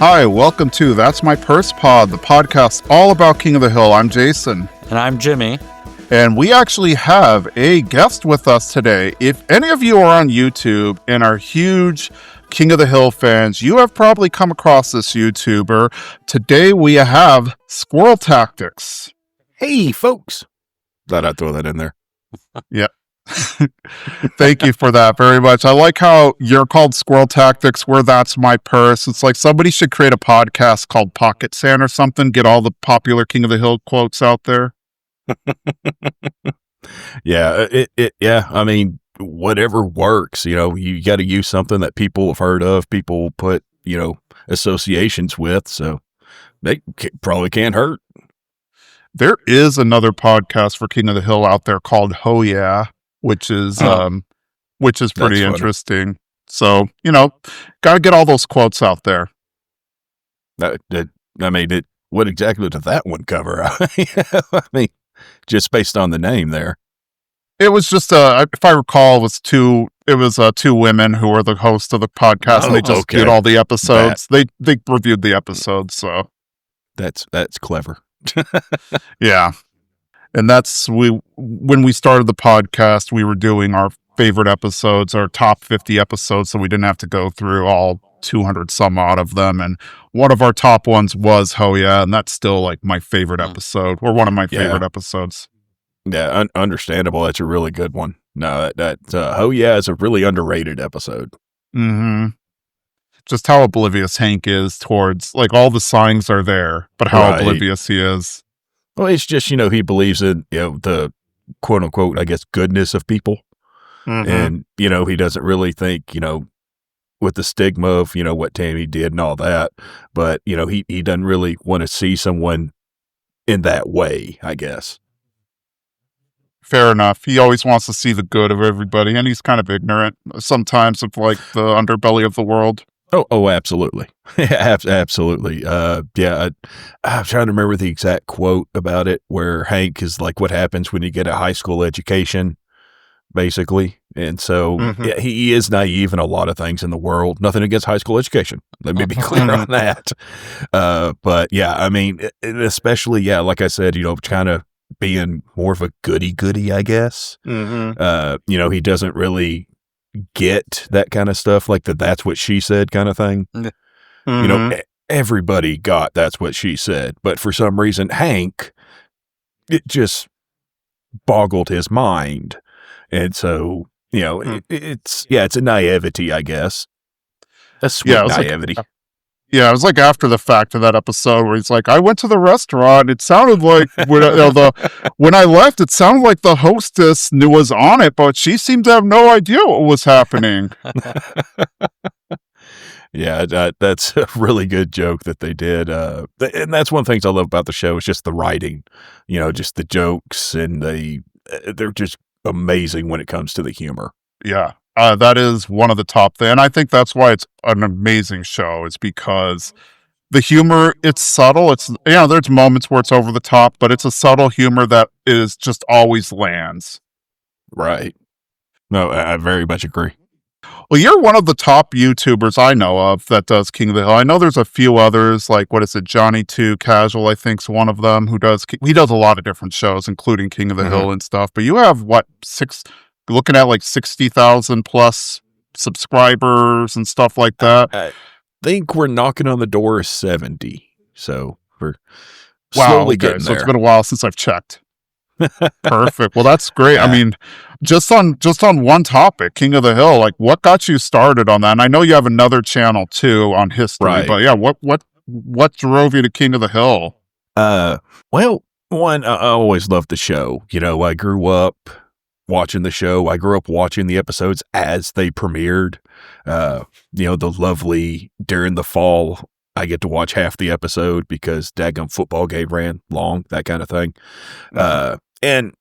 Hi, welcome to That's My Purse Pod, the podcast all about King of the Hill. I'm Jason. And I'm Jimmy. And we actually have a guest with us today. If any of you are on YouTube and are huge King of the Hill fans, you have probably come across this YouTuber. Today we have Squirrel Tactics. Hey, folks. Thought I'd throw that in there. Yeah. Thank you for that very much. I like how you're called Squirrel Tactics, where That's My Purse. It's like somebody should create a podcast called Pocket Sand or something, get all the popular King of the Hill quotes out there. Yeah, yeah. I mean, whatever works, you got to use something that people have heard of, people put, associations with. So they probably can't hurt. There is another podcast for King of the Hill out there called Oh Yeah, which is pretty interesting. So, got to get all those quotes out there. What exactly did that one cover? I mean, just based on the name there. It was just, if I recall, it was two women who were the hosts of the podcast, and they just did all the episodes. They reviewed the episodes, so. That's clever. Yeah. And when we started the podcast, we were doing our favorite episodes, our top 50 episodes, so we didn't have to go through all 200 some odd of them. And one of our top ones was Oh Yeah, and that's still like my favorite episode, or one of my favorite episodes. Yeah, understandable. That's a really good one. No, that Oh Yeah is a really underrated episode. Mm-hmm. Just how oblivious Hank is towards, like, all the signs are there, but how oblivious he is. Well, it's just, he believes in, the quote unquote, I guess, goodness of people. Mm-hmm. And, he doesn't really think, with the stigma of, what Tammy did and all that. But, he doesn't really want to see someone in that way, I guess. Fair enough. He always wants to see the good of everybody, and he's kind of ignorant sometimes of, like, the underbelly of the world. Oh, absolutely. Absolutely. I'm trying to remember the exact quote about it, where Hank is like, what happens when you get a high school education, basically. And so he is naive in a lot of things in the world. Nothing against high school education. Let me be clear on that. But yeah, I mean, especially, like I said, kind of being more of a goody, I guess. Mm-hmm. He doesn't really get that kind of stuff, like that's what she said kind of thing. Mm-hmm. Everybody got that's what she said, but for some reason Hank, it just boggled his mind. And so it's a naivety, I guess, a sweet naivety. It was like after the fact of that episode where he's like, I went to the restaurant. It sounded like when I left, it sounded like the hostess was on it, but she seemed to have no idea what was happening. Yeah, that's a really good joke that they did. And that's one of the things I love about the show is just the writing, just the jokes, and they're just amazing when it comes to the humor. Yeah. That is one of the top things. And I think that's why it's an amazing show, is because the humor, it's subtle. It's, there's moments where it's over the top, but it's a subtle humor that is just always lands. Right. No, I very much agree. Well, you're one of the top YouTubers I know of that does King of the Hill. I know there's a few others, like, what is it, Johnny 2 Casual, I think's one of them, he does a lot of different shows, including King of the Hill and stuff. But you have, looking at like 60,000 plus subscribers and stuff like that. I think we're knocking on the door of 70. So we're slowly getting there. So it's been a while since I've checked. Perfect. Well, that's great. Yeah. I mean, just on one topic, King of the Hill, like, what got you started on that? And I know you have another channel too on history, right. But yeah, what drove you to King of the Hill? Well, one, I always loved the show. I grew up watching the show. I grew up watching the episodes as they premiered. The lovely, during the fall, I get to watch half the episode because daggum football game ran long, that kind of thing. And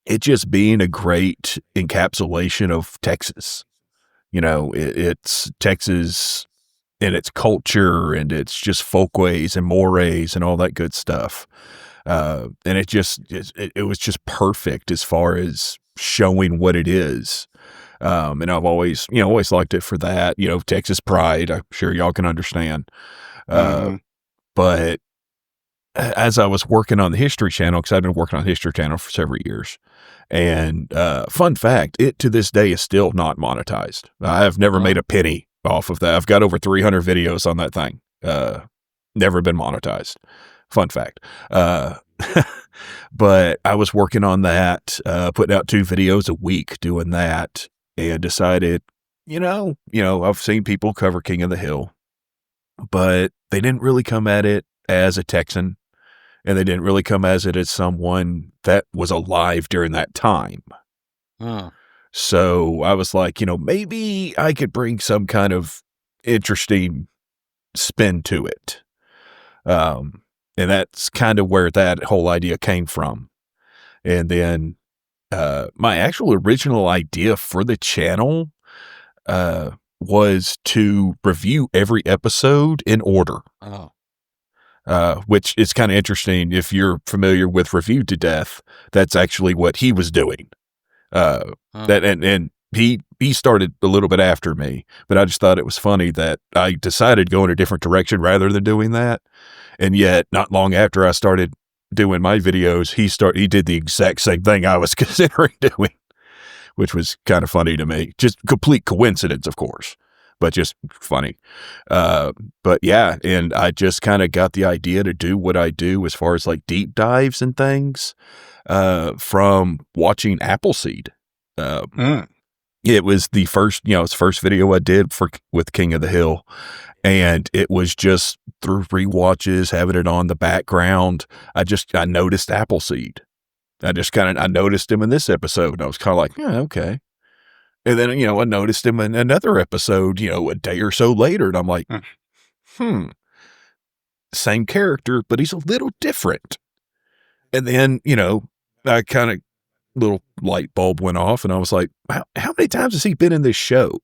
it just being a great encapsulation of Texas. It's Texas and its culture, and it's just folkways and mores and all that good stuff. And it was just perfect as far as showing what it is. And I've always liked it for that, Texas pride. I'm sure y'all can understand. Uh, but as I was working on the History Channel, because I've been working on the History Channel for several years, and fun fact, it to this day is still not monetized. I have never made a penny off of that. I've got over 300 videos on that thing. Never been monetized. Fun fact. But I was working on that, putting out 2 videos a week doing that, and decided, I've seen people cover King of the Hill, but they didn't really come at it as a Texan, and they didn't really come at it as someone that was alive during that time. So I was like, maybe I could bring some kind of interesting spin to it. And that's kind of where that whole idea came from. And then my actual original idea for the channel was to review every episode in order. Which is kind of interesting. If you're familiar with Review to Death, that's actually what he was doing. And he started a little bit after me, but I just thought it was funny that I decided to go in a different direction rather than doing that. And yet, not long after I started doing my videos, he did the exact same thing I was considering doing, which was kind of funny to me. Just complete coincidence, of course, but just funny. But yeah, and I just kind of got the idea to do what I do as far as like deep dives and things from watching Appleseed. It was the first, it's the first video I did with King of the Hill, and it was just through rewatches, having it on the background. I noticed Appleseed. I noticed him in this episode, and I was kind of like, yeah, okay. And then, I noticed him in another episode, a day or so later, and I'm like, same character, but he's a little different. And then, I kind of, little light bulb went off, and I was like, how many times has he been in this show?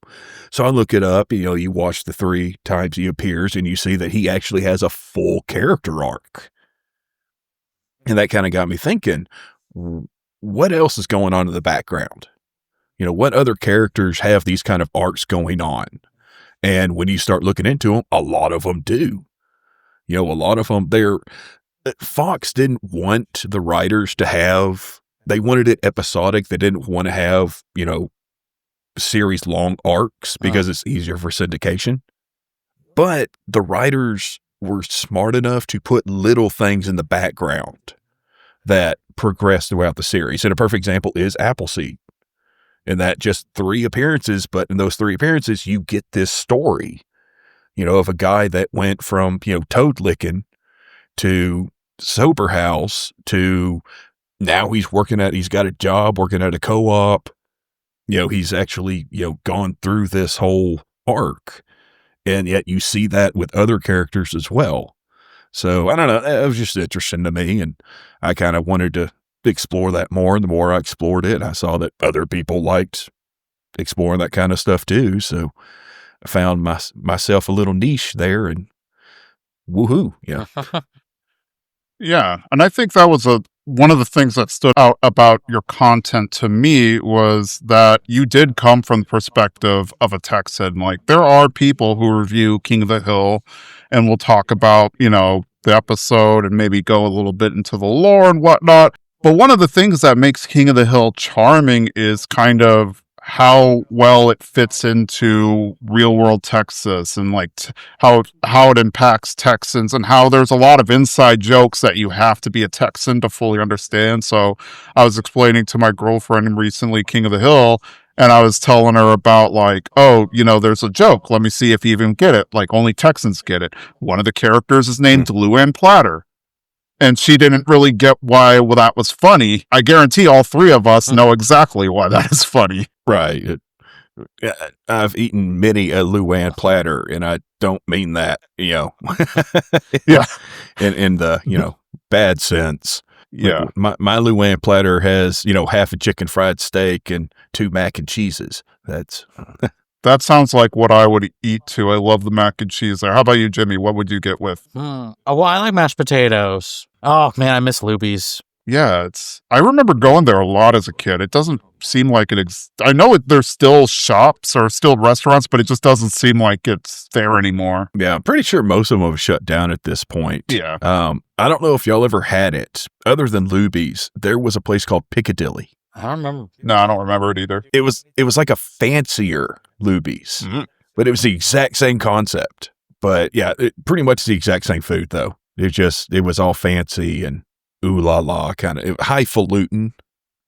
So I look it up, you watch the 3 times he appears, and you see that he actually has a full character arc. And that kind of got me thinking, what else is going on in the background? What other characters have these kind of arcs going on? And when you start looking into them, a lot of them do. A lot of them, Fox didn't want the writers to have, they wanted it episodic. They didn't want to have, series long arcs because it's easier for syndication. But the writers were smart enough to put little things in the background that progress throughout the series. And a perfect example is Appleseed. And that just 3 appearances, but in those 3 appearances, you get this story, of a guy that went from, toad licking to sober house to now he's got a job working at a co-op. He's actually, gone through this whole arc, and yet you see that with other characters as well. So I don't know. It was just interesting to me, and I kind of wanted to explore that more. And the more I explored it, I saw that other people liked exploring that kind of stuff too. So I found myself a little niche there, and woohoo. Yeah. Yeah. And I think that was one of the things that stood out about your content to me was that you did come from the perspective of a Texan. Like, there are people who review King of the Hill and will talk about, the episode and maybe go a little bit into the lore and whatnot. But one of the things that makes King of the Hill charming is kind of how well it fits into real world Texas, and like how it impacts Texans, and how there's a lot of inside jokes that you have to be a Texan to fully understand. So I was explaining to my girlfriend recently King of the Hill, and I was telling her about like, there's a joke. Let me see if you even get it. Like, only Texans get it. One of the characters is named Luann Platter. And she didn't really get why that was funny. I guarantee all 3 of us know exactly why that is funny. Right. I've eaten many a Luann platter, and I don't mean that, Yeah. in the, bad sense. Yeah. My Luann platter has, half a chicken fried steak and 2 mac and cheeses. That sounds like what I would eat too. I love the mac and cheese there. How about you, Jimmy? What would you get with? Oh, well, I like mashed potatoes. Oh man, I miss Luby's. Yeah, I remember going there a lot as a kid. It doesn't seem like I know there's still shops or still restaurants, but it just doesn't seem like it's there anymore. Yeah, I'm pretty sure most of them have shut down at this point. Yeah. I don't know if y'all ever had it. Other than Luby's, there was a place called Piccadilly. I don't remember. No, I don't remember it either. It was like a fancier Luby's, but it was the exact same concept. But yeah, pretty much the exact same food though. It was all fancy and ooh la la kind of highfalutin,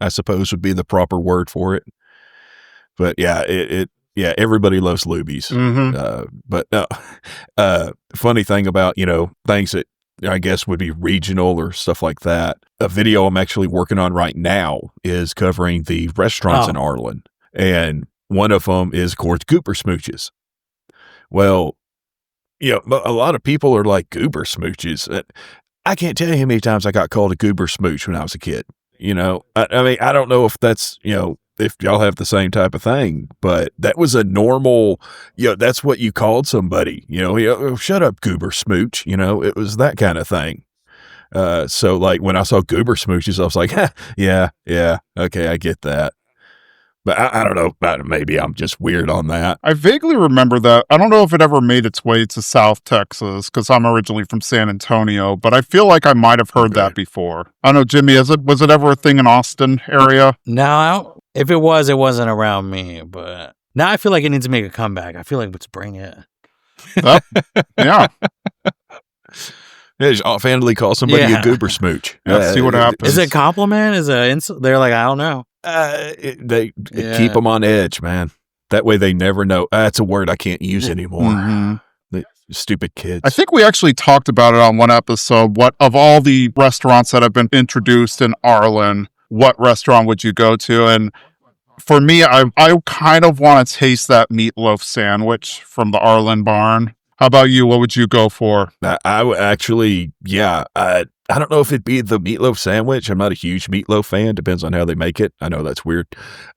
I suppose would be the proper word for it. But yeah, yeah, everybody loves Luby's. But no, funny thing about, things that I guess would be regional or stuff like that. A video I'm actually working on right now is covering the restaurants in Arlen. And one of them is, of course, Goober Smooches. Well, a lot of people are like, Goober Smooches. I can't tell you how many times I got called a Goober Smooch when I was a kid. I mean, I don't know if that's, if y'all have the same type of thing, but that was a normal, that's what you called somebody, shut up, Goober Smooch, it was that kind of thing. So like when I saw Goober Smooches, I was like, yeah, okay, I get that. But I don't know, maybe I'm just weird on that. I vaguely remember that. I don't know if it ever made its way to South Texas because I'm originally from San Antonio, but I feel like I might have heard that before. I don't know, Jimmy, was it ever a thing in Austin area? No, if it was, it wasn't around me, but now I feel like it needs to make a comeback. I feel like let's bring it. Yeah. Yeah, just offhandedly call somebody a Goober Smooch. See what happens. Is it a compliment? Is it insult? They're like, I don't know. They keep them on edge, man. That way they never know. That's a word I can't use anymore. The stupid kids. I think we actually talked about it on one episode. What of all the restaurants that have been introduced in Arlen, what restaurant would you go to? And for me, I kind of want to taste that meatloaf sandwich from the Arlen Barn. How about you? What would you go for? I would actually, I don't know if it'd be the meatloaf sandwich. I'm not a huge meatloaf fan. Depends on how they make it. I know that's weird.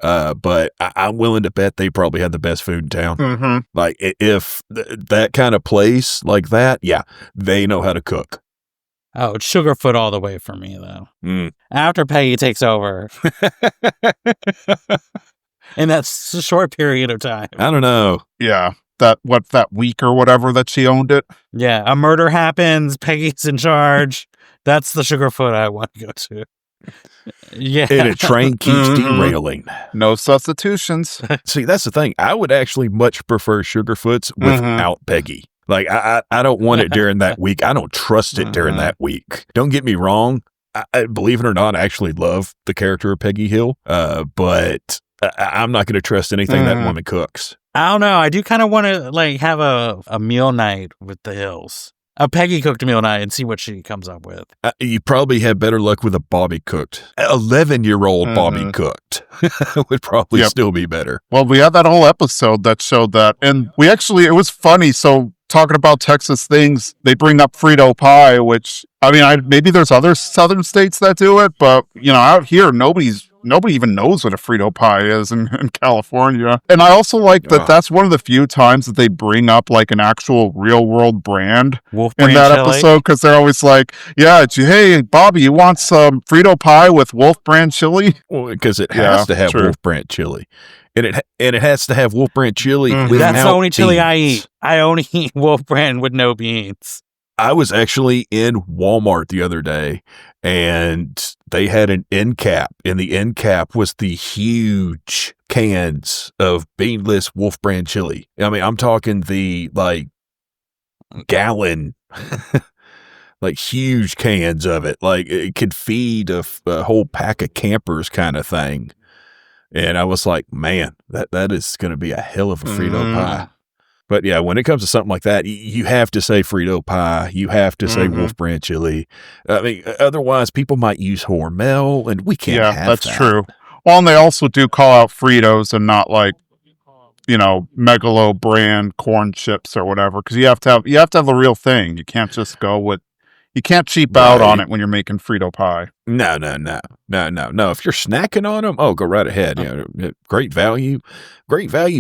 But I'm willing to bet they probably had the best food in town. Like if that kind of place like that, they know how to cook. Oh, it's Sugarfoot all the way for me, though. After Peggy takes over. And that's a short period of time. I don't know. Yeah. That week or whatever that she owned it. Yeah, a murder happens. Peggy's in charge. That's the Sugarfoot I want to go to. Yeah, and a train keeps derailing. No substitutions. See, that's the thing. I would actually much prefer Sugarfoot's without Peggy. Like I don't want it during that week. I don't trust it during that week. Don't get me wrong. I believe it or not, I actually love the character of Peggy Hill. But I'm not going to trust anything that woman cooks. I don't know. I do kind of want to have a meal night with the Hills. A Peggy cooked meal night and see what she comes up with. You probably have better luck with a Bobby cooked. 11-year-old Bobby cooked would probably still be better. Well, we had that whole episode that showed that. And it was funny. So talking about Texas things, they bring up Frito pie, which, I mean, maybe there's other southern states that do it, but, out here, nobody even knows what a Frito pie is in California. And I also like that that's one of the few times that they bring up like an actual real world brand Wolf in brand that chili? episode, because they're always like, hey, Bobby, you want some Frito pie with Wolf brand chili? Well, because it has to have Wolf brand chili. And it has to have Wolf brand chili without That's the only chili beans. I eat. I only eat Wolf brand with no beans. I was actually in Walmart the other day, and they had an end cap, and the end cap was the huge cans of beanless Wolf brand chili. I mean, I'm talking the gallon, huge cans of it. Like it could feed a whole pack of campers kind of thing. And I was like, man, that is going to be a hell of a Frito pie. But yeah, when it comes to something like that, you have to say Frito pie. You have to say Wolf brand chili. I mean, otherwise people might use Hormel, and we can't have that. Yeah, that's true. Well, and they also do call out Fritos and not Megalo brand corn chips or whatever, because you have to have the real thing. You can't just you can't cheap out on it when you're making Frito pie. No. If you're snacking on them, go right ahead. Great value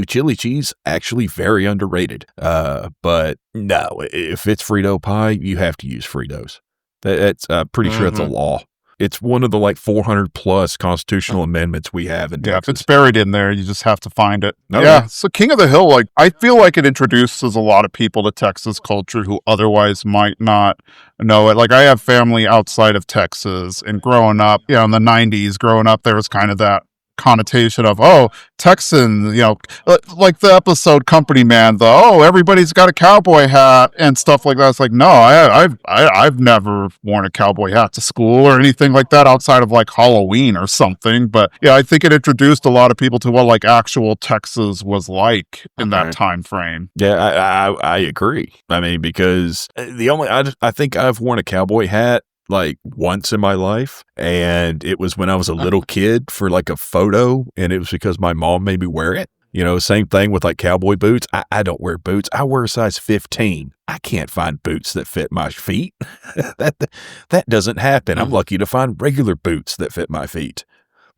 chili cheese, actually very underrated. But no, if it's Frito pie, you have to use Fritos. That's pretty sure it's a law. It's one of the like 400 plus constitutional amendments we have in Yeah, if Texas. it's buried in there, you just have to find it. Oh, Yeah. yeah. So King of the Hill, like, I feel like it introduces a lot of people to Texas culture who otherwise might not know it. Like, I have family outside of Texas, and growing up, in the 90s, there was kind of that connotation of, oh, Texan, like the episode Company Man, everybody's got a cowboy hat and stuff like that. It's like, no, I've never worn a cowboy hat to school or anything like that outside of like Halloween or something. But yeah, I think it introduced a lot of people to what like actual Texas was like in that time frame. Yeah, I agree. I mean, because I think I've worn a cowboy hat like once in my life, and it was when I was a little kid for like a photo, and it was because my mom made me wear it. Same thing with like cowboy boots. I don't wear boots. I wear a size 15. I can't find boots that fit my feet. That doesn't happen. I'm lucky to find regular boots that fit my feet,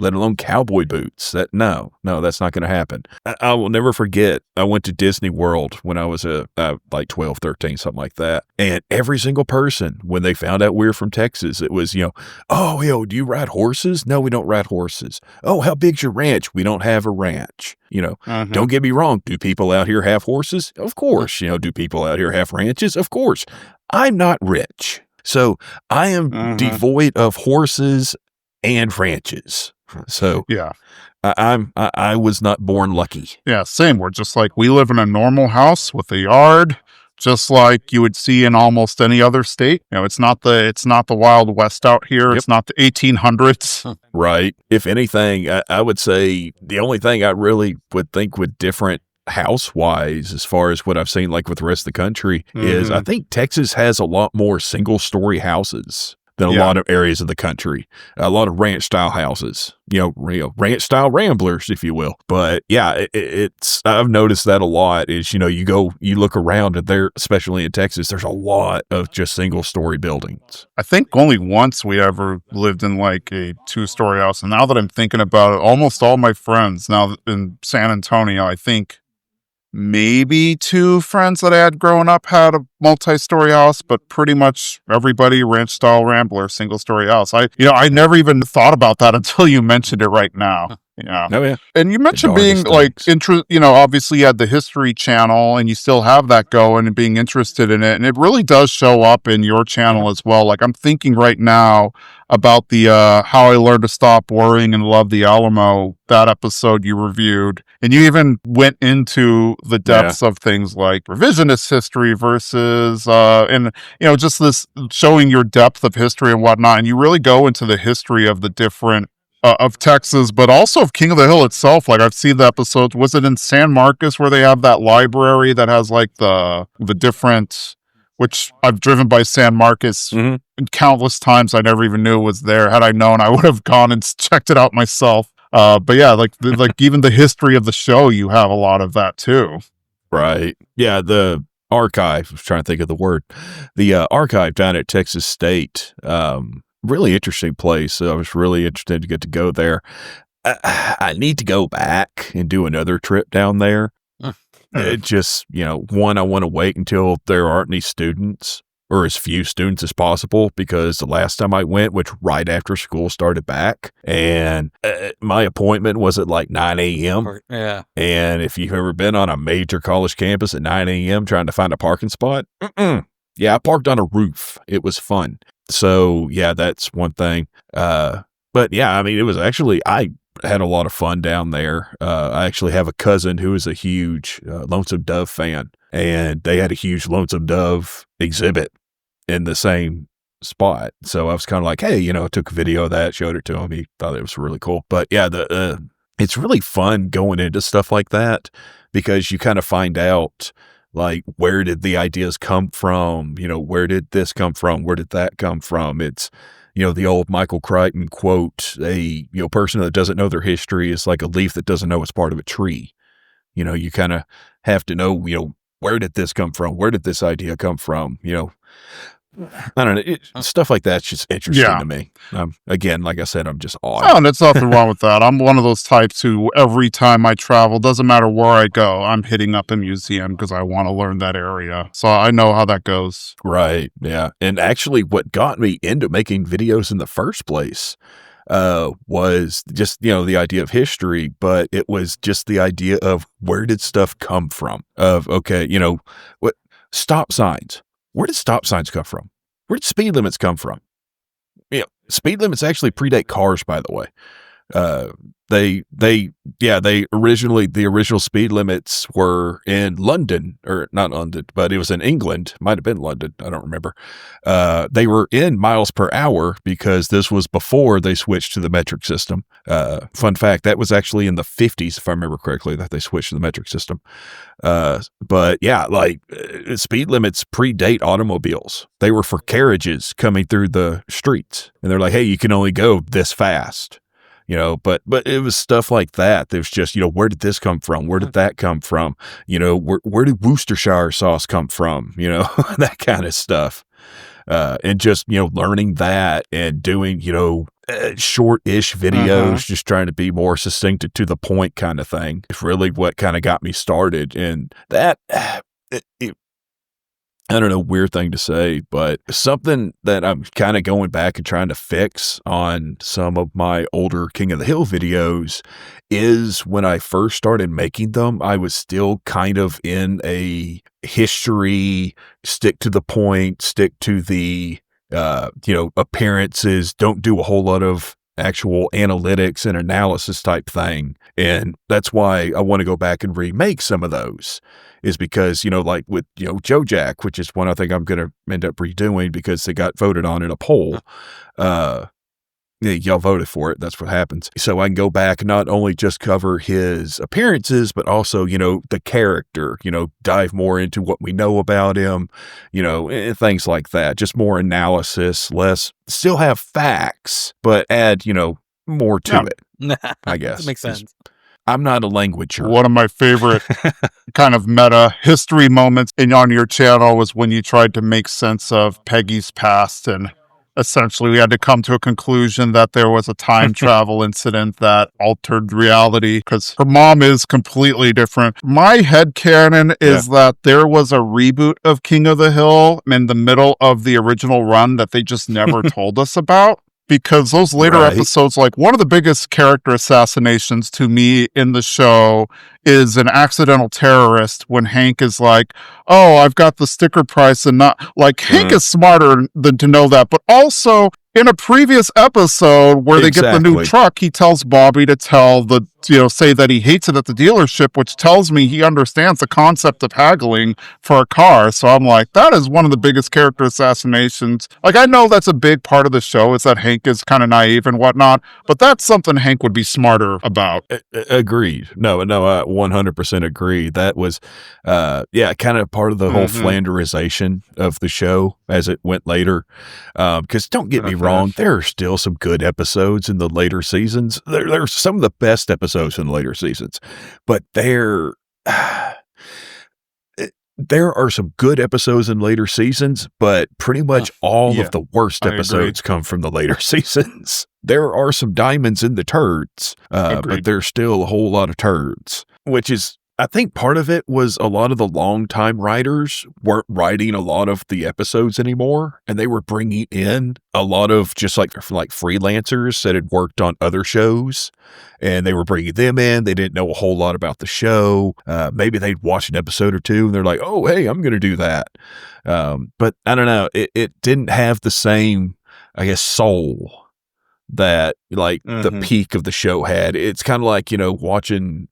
let alone cowboy boots. No, that's not going to happen. I will never forget, I went to Disney World when I was like 12, 13, something like that. And every single person, when they found out we were from Texas, it was, oh, do you ride horses? No, we don't ride horses. Oh, how big's your ranch? We don't have a ranch. Don't get me wrong. Do people out here have horses? Of course. Do people out here have ranches? Of course. I'm not rich. So I am devoid of horses and ranches. So yeah, I was not born lucky. Yeah, same. We're just like, we live in a normal house with a yard, just like you would see in almost any other state. It's not the Wild West out here. Yep. It's not the 1800s. Right. If anything, I would say the only thing I really would think would different house-wise, as far as what I've seen like with the rest of the country, is I think Texas has a lot more single-story houses than a lot of areas of the country. A lot of ranch-style houses, ranch-style ramblers, if you will. But yeah, I've noticed that a lot is, you look around and there, especially in Texas, there's a lot of just single-story buildings. I think only once we ever lived in like a 2-story house. And now that I'm thinking about it, almost all my friends now in San Antonio, I think maybe 2 friends that I had growing up had a multi-story house, but pretty much everybody ranch-style rambler, single-story house. I never even thought about that until you mentioned it right now. Yeah. Oh, yeah. And you mentioned being like, obviously you had the History Channel and you still have that going and being interested in it. And it really does show up in your channel as well. Like I'm thinking right now about the How I Learned to Stop Worrying and Love the Alamo, that episode you reviewed. And you even went into the depths of things like revisionist history versus, just this showing your depth of history and whatnot. And you really go into the history of the different of Texas, but also of King of the Hill itself. Like I've seen the episodes. Was it in San Marcos where they have that library that has like the different, which I've driven by San Marcos countless times. I never even knew it was there. Had I known, I would have gone and checked it out myself. But yeah, like even the history of the show, you have a lot of that too. Right. Yeah. The archive, I was trying to think of the word, the archive down at Texas State, really interesting place. So I was really interested to get to go there. I need to go back and do another trip down there. It just, one, I want to wait until there aren't any students or as few students as possible, because the last time I went, which right after school started back, and my appointment was at like 9 a.m. Yeah. And if you've ever been on a major college campus at 9 a.m. trying to find a parking spot, yeah, I parked on a roof. It was fun. So yeah, that's one thing. But yeah, I mean, it was actually, I had a lot of fun down there. I actually have a cousin who is a huge Lonesome Dove fan, and they had a huge Lonesome Dove exhibit in the same spot. So I was kind of like, hey, took a video of that, showed it to him. He thought it was really cool. But yeah, it's really fun going into stuff like that, because you kind of find out, like, where did the ideas come from? Where did this come from? Where did that come from? It's, the old Michael Crichton quote, a person that doesn't know their history is like a leaf that doesn't know it's part of a tree. You kind of have to know, where did this come from? Where did this idea come from? I don't know. Stuff like that's just interesting Yeah. to me. Again, like I said, I'm just odd. Oh, and there's nothing wrong with that. I'm one of those types who every time I travel, doesn't matter where I go, I'm hitting up a museum because I want to learn that area. So I know how that goes. Right. Yeah. And actually, what got me into making videos in the first place was just, the idea of history, but it was just the idea of where did stuff come from? Of, okay, what stop signs. Where did stop signs come from? Where did speed limits come from? Speed limits actually predate cars, by the way. The original speed limits were in London, or not London, but it was in England. Might have been London. I don't remember. They were in miles per hour because this was before they switched to the metric system. Fun fact, that was actually in the 50s, if I remember correctly, that they switched to the metric system. But yeah, speed limits predate automobiles. They were for carriages coming through the streets, and they're like, hey, you can only go this fast. But it was stuff like that. There's just, where did this come from? Where did that come from? Where did Worcestershire sauce come from? That kind of stuff. And just, learning that and doing, short-ish videos, just trying to be more succinct and to the point kind of thing. It's really what kind of got me started. And that, I don't know, weird thing to say, but something that I'm kind of going back and trying to fix on some of my older King of the Hill videos is when I first started making them, I was still kind of in a history, stick to the point, stick to the, appearances, don't do a whole lot of actual analytics and analysis type thing. And that's why I want to go back and remake some of those. Is because, like with, Joe Jack, which is one I think I'm going to end up redoing because they got voted on in a poll. Y'all voted for it. That's what happens. So I can go back and not only just cover his appearances, but also, the character, dive more into what we know about him, and things like that. Just more analysis, less, still have facts, but add, more to it, I guess. That makes sense. I'm not a languager. One of my favorite kind of meta history moments on your channel was when you tried to make sense of Peggy's past, and essentially we had to come to a conclusion that there was a time travel incident that altered reality because her mom is completely different. My headcanon is that there was a reboot of King of the Hill in the middle of the original run that they just never told us about. Because those later episodes, like one of the biggest character assassinations to me in the show is an accidental terrorist when Hank is like, oh, I've got the sticker price and not like Hank is smarter than to know that. But also in a previous episode where they get the new truck, he tells Bobby to tell the, say that he hates it at the dealership, which tells me he understands the concept of haggling for a car. So I'm like, that is one of the biggest character assassinations. Like, I know that's a big part of the show is that Hank is kind of naive and whatnot, but that's something Hank would be smarter about. Agreed. No, I 100% agree. That was, kind of part of the whole Flanderization of the show as it went later. Because don't get me wrong, there are still some good episodes in the later seasons. There are some of the best episodes in the later seasons, but there are some good episodes in later seasons, but pretty much all of the worst episodes come from the later seasons. There are some diamonds in the turds, but there's still a whole lot of turds, which is, I think part of it was a lot of the longtime writers weren't writing a lot of the episodes anymore, and they were bringing in a lot of just like freelancers that had worked on other shows, and they were bringing them in. They didn't know a whole lot about the show. Maybe they'd watch an episode or two, and they're like, oh, hey, I'm going to do that. But I don't know. It didn't have the same, I guess, soul that the peak of the show had. It's kind of like, watching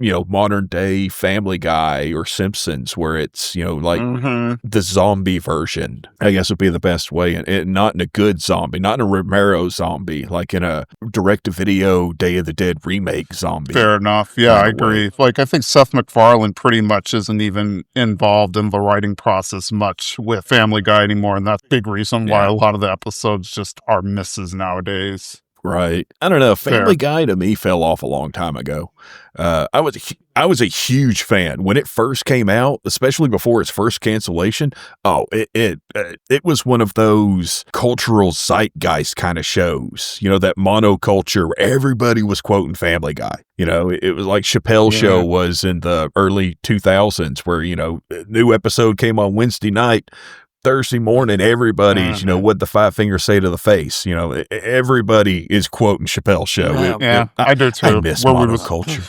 modern day Family Guy or Simpsons, where it's, the zombie version, I guess would be the best way. And not in a good zombie, not in a Romero zombie, like in a direct-to-video Day of the Dead remake zombie. Fair enough. Yeah, I agree. Like, I think Seth MacFarlane pretty much isn't even involved in the writing process much with Family Guy anymore. And that's a big reason why a lot of the episodes just are misses nowadays. Right. I don't know. Family Fair. Guy to me fell off a long time ago. I was a huge fan when it first came out, especially before its first cancellation. Oh, it was one of those cultural zeitgeist kind of shows, that monoculture where everybody was quoting Family Guy. It was like Chappelle's show was in the early 2000s where, a new episode came on Wednesday night. Thursday morning, everybody's, what the five fingers say to the face. Everybody is quoting Chappelle's show. I do too. I miss monoculture.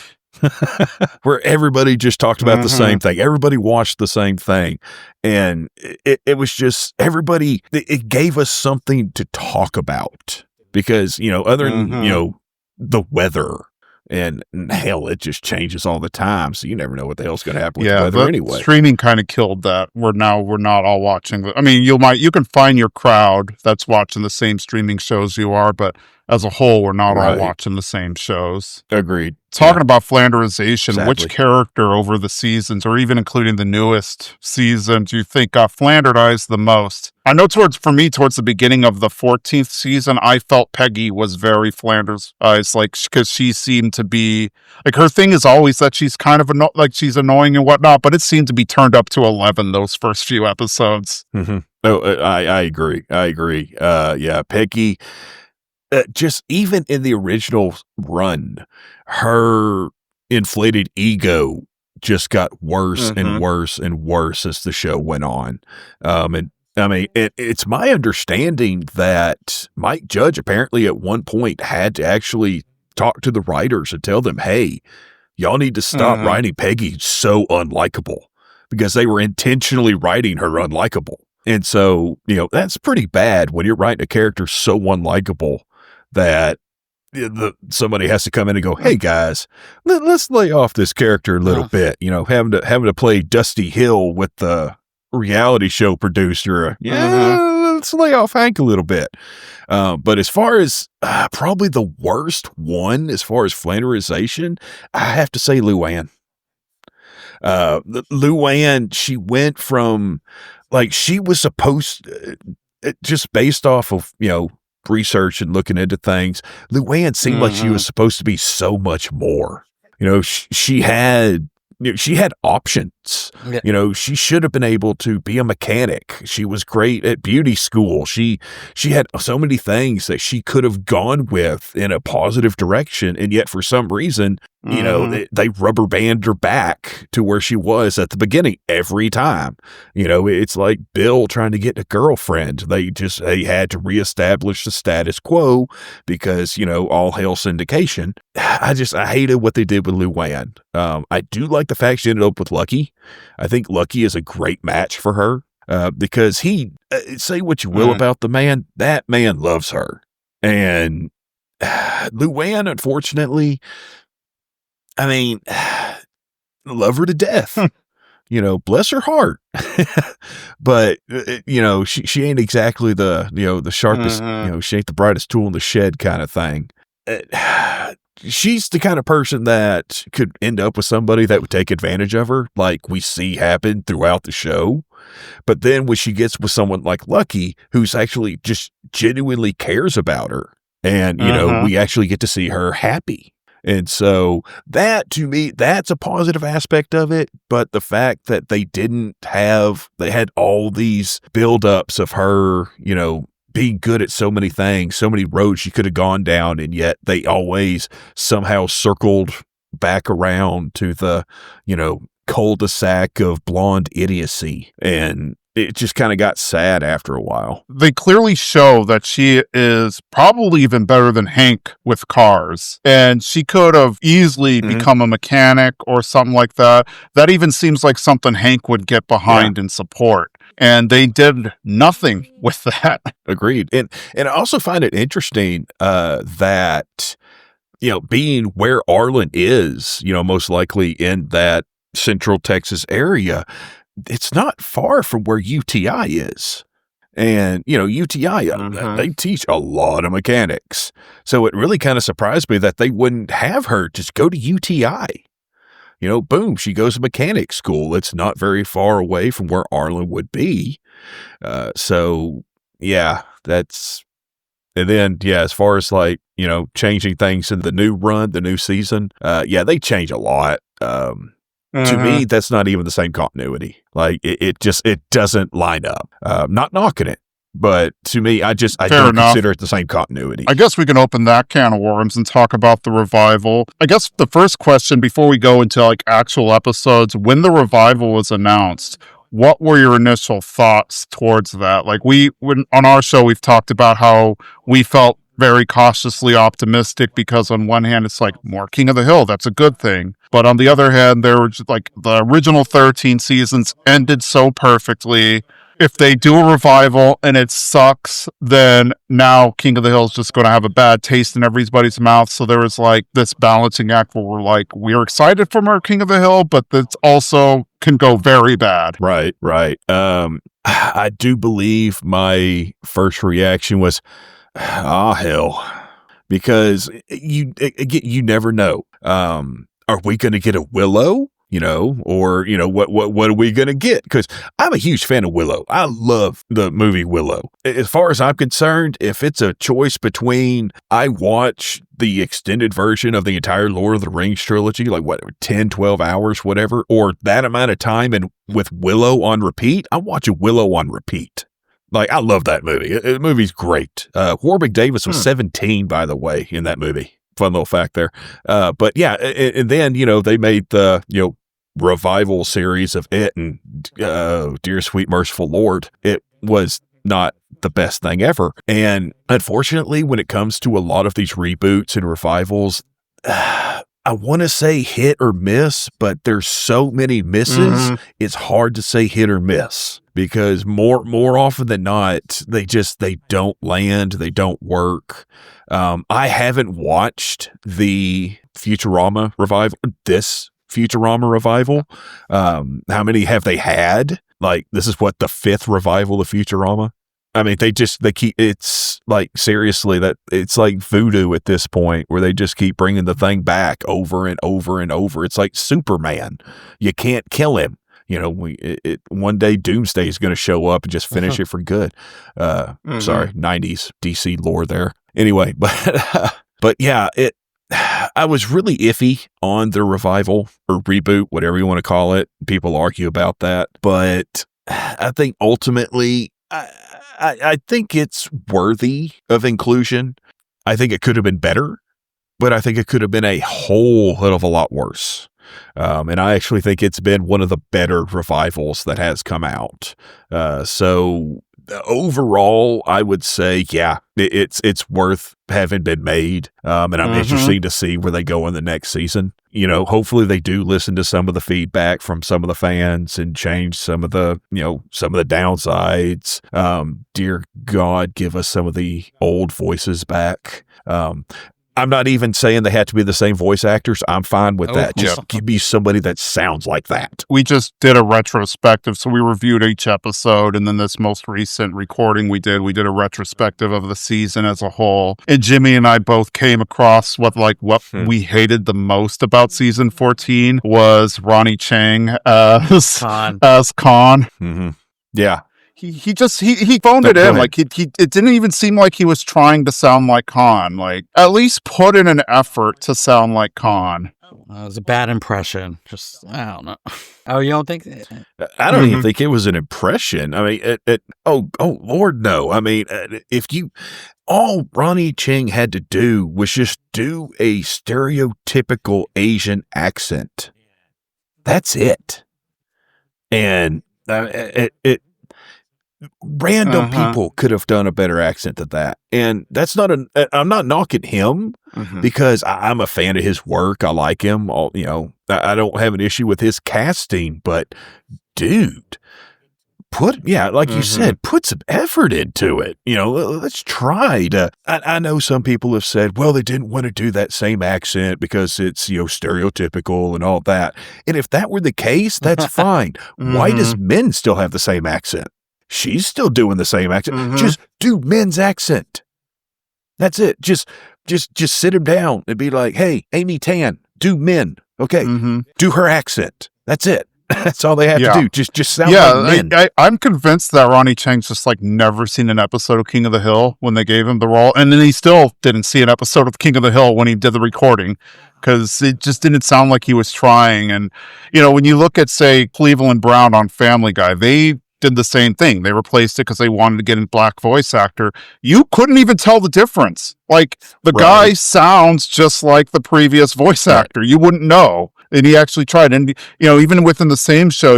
Where everybody just talked about the same thing. Everybody watched the same thing. And it was just everybody, it gave us something to talk about because, other than, the weather. And hell, it just changes all the time, so you never know what the hell's going to happen with the weather anyway. Streaming kind of killed that. We're not all watching. I mean, you can find your crowd that's watching the same streaming shows you are, but as a whole, we're not all watching the same shows. Agreed. Talking about Flanderization, Sadly. which character over the seasons, or even including the newest season, do you think got Flanderized the most? I know towards the beginning of the 14th season, I felt Peggy was very Flanderized, because she seemed to be, her thing is always that she's kind of, she's annoying and whatnot, but it seemed to be turned up to 11 those first few episodes. Mm-hmm. Oh, I agree. Peggy, just even in the original run, her inflated ego just got worse and worse and worse as the show went on. And I mean, it's my understanding that Mike Judge apparently at one point had to actually talk to the writers and tell them, hey, y'all need to stop writing Peggy so unlikable, because they were intentionally writing her unlikable. And so, that's pretty bad when you're writing a character so unlikable that somebody has to come in and go, hey guys, let's lay off this character a little bit, having to play Dusty Hill with the reality show producer. Let's lay off Hank a little bit. But as far as probably the worst one, as far as Flanderization, I have to say Luann. Luann, she went from she was supposed just based off of, research and looking into things, Luann seemed like she was supposed to be so much more. She had options. Yeah. She should have been able to be a mechanic. She was great at beauty school. She had so many things that she could have gone with in a positive direction, and yet for some reason, they rubber banded her back to where she was at the beginning every time. It's like Bill trying to get a girlfriend. They had to reestablish the status quo because, all hail syndication. I hated what they did with Luann. I do like the fact she ended up with Lucky. I think Lucky is a great match for her because he, say what you will about the man, that man loves her. And Luann, unfortunately, I mean, love her to death. Bless her heart. But she ain't exactly the sharpest, she ain't the brightest tool in the shed kind of thing. She's the kind of person that could end up with somebody that would take advantage of her, like we see happen throughout the show. But then when she gets with someone like Lucky, who's actually just genuinely cares about her, and we actually get to see her happy. And so that, to me, that's a positive aspect of it. But the fact that they had all these buildups of her, being good at so many things, so many roads she could have gone down, and yet they always somehow circled back around to the, cul-de-sac of blonde idiocy. And it just kind of got sad after a while. They clearly show that she is probably even better than Hank with cars. And she could have easily become a mechanic or something like that. That even seems like something Hank would get behind and support. And they did nothing with that. Agreed. And I also find it interesting that, being where Arlen is, most likely in that Central Texas area, it's not far from where UTI is. And, UTI, they teach a lot of mechanics. So it really kind of surprised me that they wouldn't have her just go to UTI. Boom, she goes to mechanic school. It's not very far away from where Arlen would be. So, yeah, that's And then, yeah, as far as like, you know, changing things in the new run, the new season, yeah, they change a lot. To me, that's not even the same continuity. Like it doesn't line up. Not knocking it, but to me, I don't consider it the same continuity. I guess we can open that can of worms and talk about the revival. I guess the first question before we go into like actual episodes, when the revival was announced, what were your initial thoughts towards that? Like when on our show, we've talked about how we felt very cautiously optimistic because on one hand, it's like more King of the Hill. That's a good thing. But on the other hand, there were just like the original 13 seasons ended so perfectly. If they do a revival and it sucks, then now King of the Hill is just going to have a bad taste in everybody's mouth. So there was like this balancing act where we're like, we're excited for more King of the Hill, but this also can go very bad. Right. I do believe my first reaction was, hell, because you never know. Are we going to get a Willow? You know, or, you know, what are we going to get? Because I'm a huge fan of Willow. I love the movie Willow. As far as I'm concerned, if it's a choice between I watch the extended version of the entire Lord of the Rings trilogy, like 10, 12 hours, whatever, or that amount of time and with Willow on repeat, I'm watching Willow on repeat. Like, I love that movie. The movie's great. Warwick Davis was 17, by the way, in that movie. Fun little fact there. But yeah, and then, you know, they made the, you know, revival series of it and Dear Sweet Merciful Lord. It was not the best thing ever. And unfortunately, when it comes to a lot of these reboots and revivals, I want to say hit or miss, but there's so many misses. It's hard to say hit or miss because more often than not, they don't land. They don't work. I haven't watched the Futurama revival, this Futurama revival. How many have they had? Like, this is what, the 5th revival of Futurama? I mean, they keep, it's like, seriously, that it's like voodoo at this point where they just keep bringing the thing back over and over and over. It's like Superman. You can't kill him. You know, one day Doomsday is going to show up and just finish it for good. Sorry, 90s DC lore there. Anyway, but yeah, I was really iffy on the revival or reboot, whatever you want to call it. People argue about that, but I think ultimately, I think it's worthy of inclusion. I think it could have been better, but I think it could have been a whole hell of a lot worse. And I actually think it's been one of the better revivals that has come out. So overall, I would say, yeah, it's worth having been made. And I'm interested to see where they go in the next season. You know, hopefully they do listen to some of the feedback from some of the fans and change some of the, you know, some of the downsides. Dear God, give us some of the old voices back. I'm not even saying they have to be the same voice actors. I'm fine with that. Just give me somebody that sounds like that. We just did a retrospective, so we reviewed each episode, and then this most recent recording we did a retrospective of the season as a whole. And Jimmy and I both came across what we hated the most about season 14 was Ronnie Chang as Khan. Mm-hmm. Yeah. He phoned it in. Like it didn't even seem like he was trying to sound like Khan. Like, at least put in an effort to sound like Khan. It was a bad impression. Just, I don't know. Oh, you don't think? I don't even think it was an impression. I mean, oh Lord, no. I mean, all Ronnie Chang had to do was just do a stereotypical Asian accent. That's it. And random people could have done a better accent than that. And that's not I'm not knocking him because I'm a fan of his work. I like him. You know, I don't have an issue with his casting, but dude, you said, put some effort into it. You know, let's try to, I know some people have said, well, they didn't want to do that same accent because it's, you know, stereotypical and all that. And if that were the case, that's fine. Why does Men still have the same accent? She's still doing the same accent. Just do Men's accent. That's it. Just sit him down and be like, hey, Amy Tan, do Men. Okay. Do her accent. That's it. That's all they have Yeah. to do. Just sound like men. I'm convinced that Ronnie Chang's just like never seen an episode of King of the Hill when they gave him the role, and then he still didn't see an episode of King of the Hill when he did the recording because it just didn't sound like he was trying. And when you look at, say, Cleveland Brown on Family Guy, they did the same thing. They replaced it because they wanted to get a black voice actor. You couldn't even tell the difference. Like the guy sounds just like the previous voice actor. You wouldn't know. And he actually tried. And, even within the same show,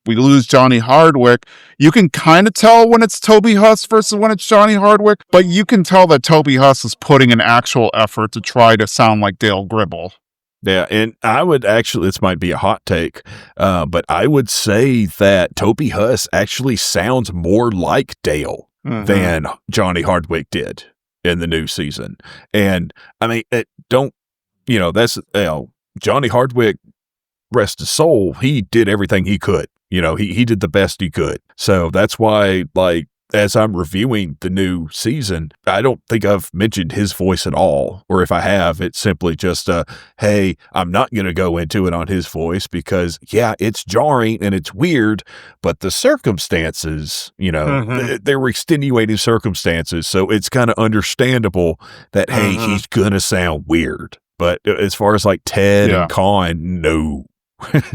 we lose Johnny Hardwick. You can kind of tell when it's Toby Huss versus when it's Johnny Hardwick, but you can tell that Toby Huss is putting an actual effort to try to sound like Dale Gribble. Yeah, and I would actually, this might be a hot take, but I would say that Toby Huss actually sounds more like Dale than Johnny Hardwick did in the new season. And I mean, Johnny Hardwick, rest his soul, he did everything he could. He did the best he could. So that's why, like, as I'm reviewing the new season, I don't think I've mentioned his voice at all. Or if I have, it's simply just, hey, I'm not going to go into it on his voice because, yeah, it's jarring and it's weird, but the circumstances, there were extenuating circumstances. So it's kind of understandable that, hey, he's going to sound weird. But as far as like Ted and Con, no.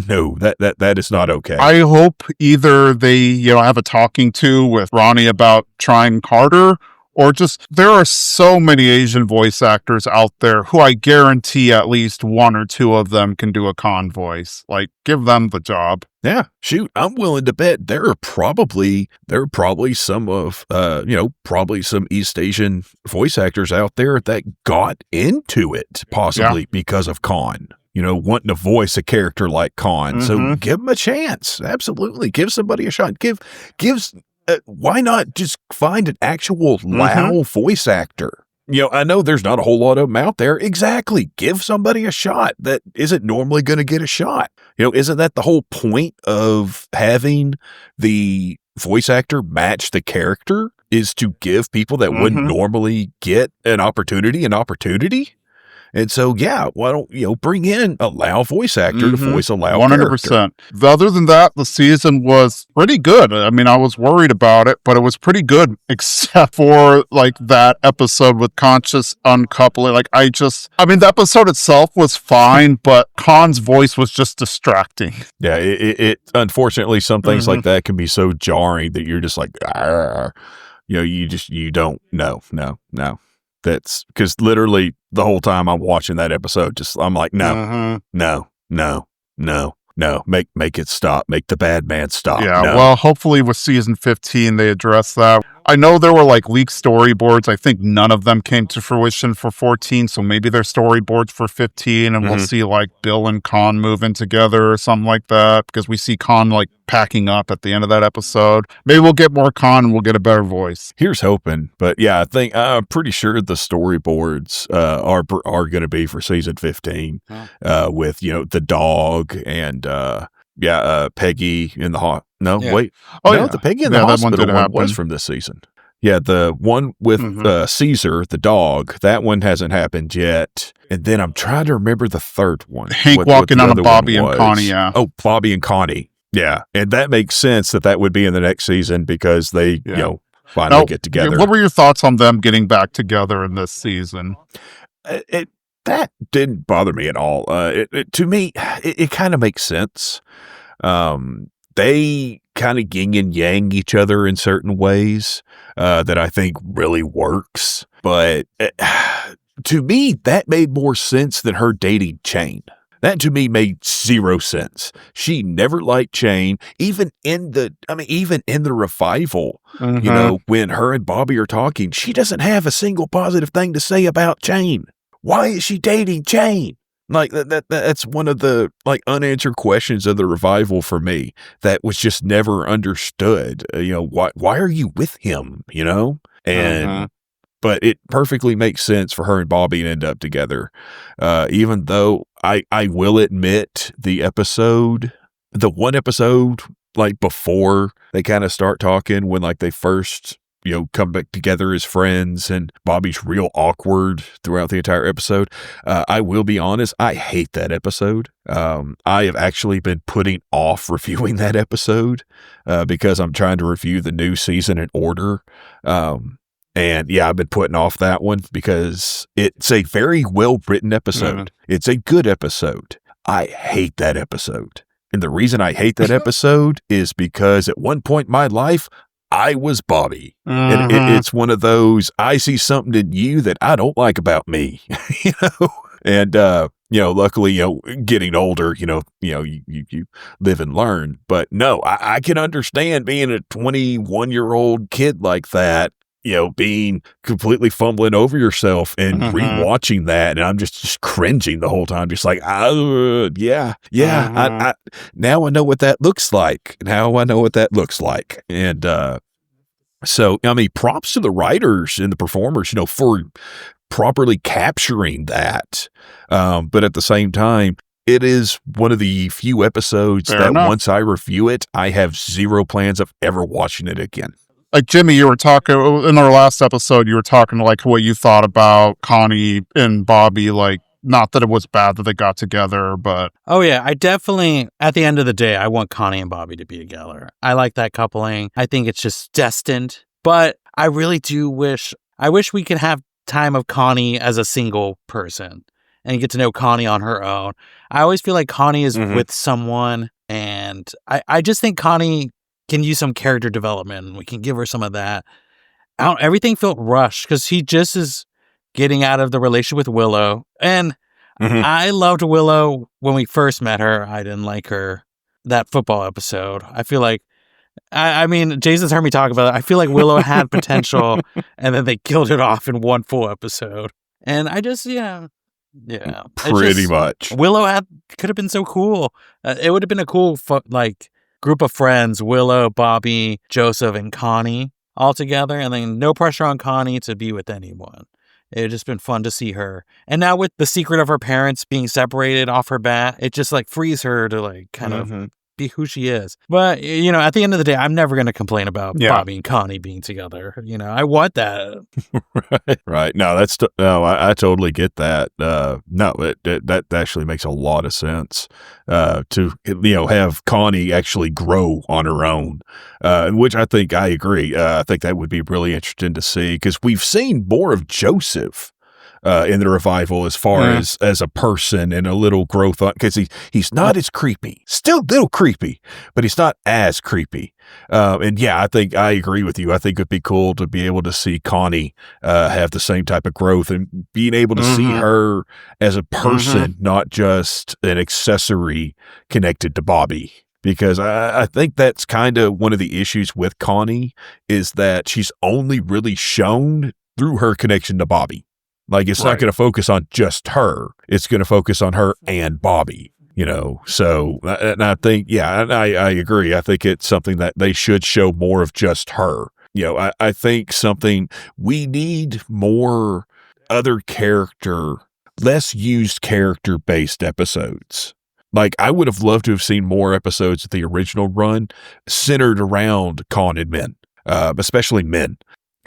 No, that is not okay. I hope either they, have a talking to with Ronnie about trying harder, or just there are so many Asian voice actors out there who I guarantee at least one or two of them can do a Con voice. Like, give them the job. Yeah, shoot, I'm willing to bet there are probably some of probably some East Asian voice actors out there that got into it possibly because of Con. Wanting to voice a character like Con. So give him a chance. Absolutely. Give somebody a shot. Why not just find an actual Lao voice actor? I know there's not a whole lot of them out there. Exactly. Give somebody a shot that isn't normally going to get a shot. Isn't that the whole point of having the voice actor match the character, is to give people that wouldn't normally get an opportunity? And so, yeah, why don't, bring in a Lao voice actor to voice a Lao 100%. Character. Other than that, the season was pretty good. I mean, I was worried about it, but it was pretty good, except for, like, that episode with Conscious uncoupling. Like, the episode itself was fine, but Khan's voice was just distracting. Yeah, it unfortunately, some things like that can be so jarring that you're just like, you don't, no. That's because literally the whole time I'm watching that episode, I'm like, no, make it stop. Make the bad man stop. Yeah, no. Well, hopefully with season 15, they address that. I know there were like leaked storyboards. I think none of them came to fruition for 14, so maybe they're storyboards for 15, and we'll see like Bill and Con moving together or something like that, because we see Con like packing up at the end of that episode. Maybe we'll get more Con and we'll get a better voice. Here's hoping. But yeah, I'm pretty sure the storyboards are going to be for season 15 with, the dog and Peggy in the hot. No, wait. The Peggy in the hospital one was from this season. Yeah, the one with Caesar, the dog, that one hasn't happened yet. And then I'm trying to remember the third one. Hank walking on a Bobby and Connie, yeah. Oh, Bobby and Connie. Yeah, and that makes sense that would be in the next season because they, finally get together. What were your thoughts on them getting back together in this season? That didn't bother me at all. To me, it kind of makes sense. They kind of yin and yang each other in certain ways that I think really works. But to me, that made more sense than her dating Chain. That to me made zero sense. She never liked Chain, even in the revival, when her and Bobby are talking, she doesn't have a single positive thing to say about Chain. Why is she dating Chain? Like that's one of the like unanswered questions of the revival for me that was just never understood. Why are you with him? And but it perfectly makes sense for her and Bobby to end up together. Even though I will admit the one episode like before they kind of start talking, when like they first come back together as friends, and Bobby's real awkward throughout the entire episode. I will be honest, I hate that episode. I have actually been putting off reviewing that episode because I'm trying to review the new season in order. And yeah, I've been putting off that one because it's a very well written episode. It's a good episode. I hate that episode. And the reason I hate that episode is because at one point in my life, I was Bobby. And it's one of those, I see something in you that I don't like about me, And, luckily, getting older, you live and learn. But no, I can understand being a 21-year-old kid like that, being completely fumbling over yourself and rewatching that. And I'm just cringing the whole time. Just like, yeah. Now I know what that looks like. And, so, I mean, props to the writers and the performers, for properly capturing that. But at the same time, it is one of the few episodes once I review it, I have zero plans of ever watching it again. Like, Jimmy, you were talking in our last episode, you were talking like what you thought about Connie and Bobby, like, not that it was bad that they got together, but... Oh, yeah. I definitely, at the end of the day, I want Connie and Bobby to be together. I like that coupling. I think it's just destined. But I really do wish we could have time of Connie as a single person and get to know Connie on her own. I always feel like Connie is with someone, and I just think Connie can use some character development. We can give her some of that. Everything felt rushed because she just is getting out of the relationship with Willow. And I loved Willow when we first met her. I didn't like her that football episode. I feel like, I mean, Jason's heard me talk about it. I feel like Willow had potential and then they killed it off in one full episode. And I just, pretty much. Willow could have been so cool. It would have been a cool, group of friends, Willow, Bobby, Joseph, and Connie all together. And then no pressure on Connie to be with anyone. It would just been fun to see her. And now with the secret of her parents being separated off her bat, it just frees her to kind of be who she is. But, at the end of the day, I'm never going to complain about Bobby and Connie being together. I want that. Right. No, I totally get that. No, that actually makes a lot of sense to, have Connie actually grow on her own, which I think I agree. I think that would be really interesting to see because we've seen more of Joseph in the revival as far as a person and a little growth on, because he's not as creepy, still a little creepy, but he's not as creepy. And yeah, I think I agree with you. I think it'd be cool to be able to see Connie have the same type of growth and being able to see her as a person, not just an accessory connected to Bobby. Because I think that's kind of one of the issues with Connie is that she's only really shown through her connection to Bobby. Like, it's not going to focus on just her. It's going to focus on her and Bobby, So, and I think, I agree. I think it's something that they should show more of just her. I think we need more other character, less used character-based episodes. Like, I would have loved to have seen more episodes of the original run centered around Con and Min, especially Min.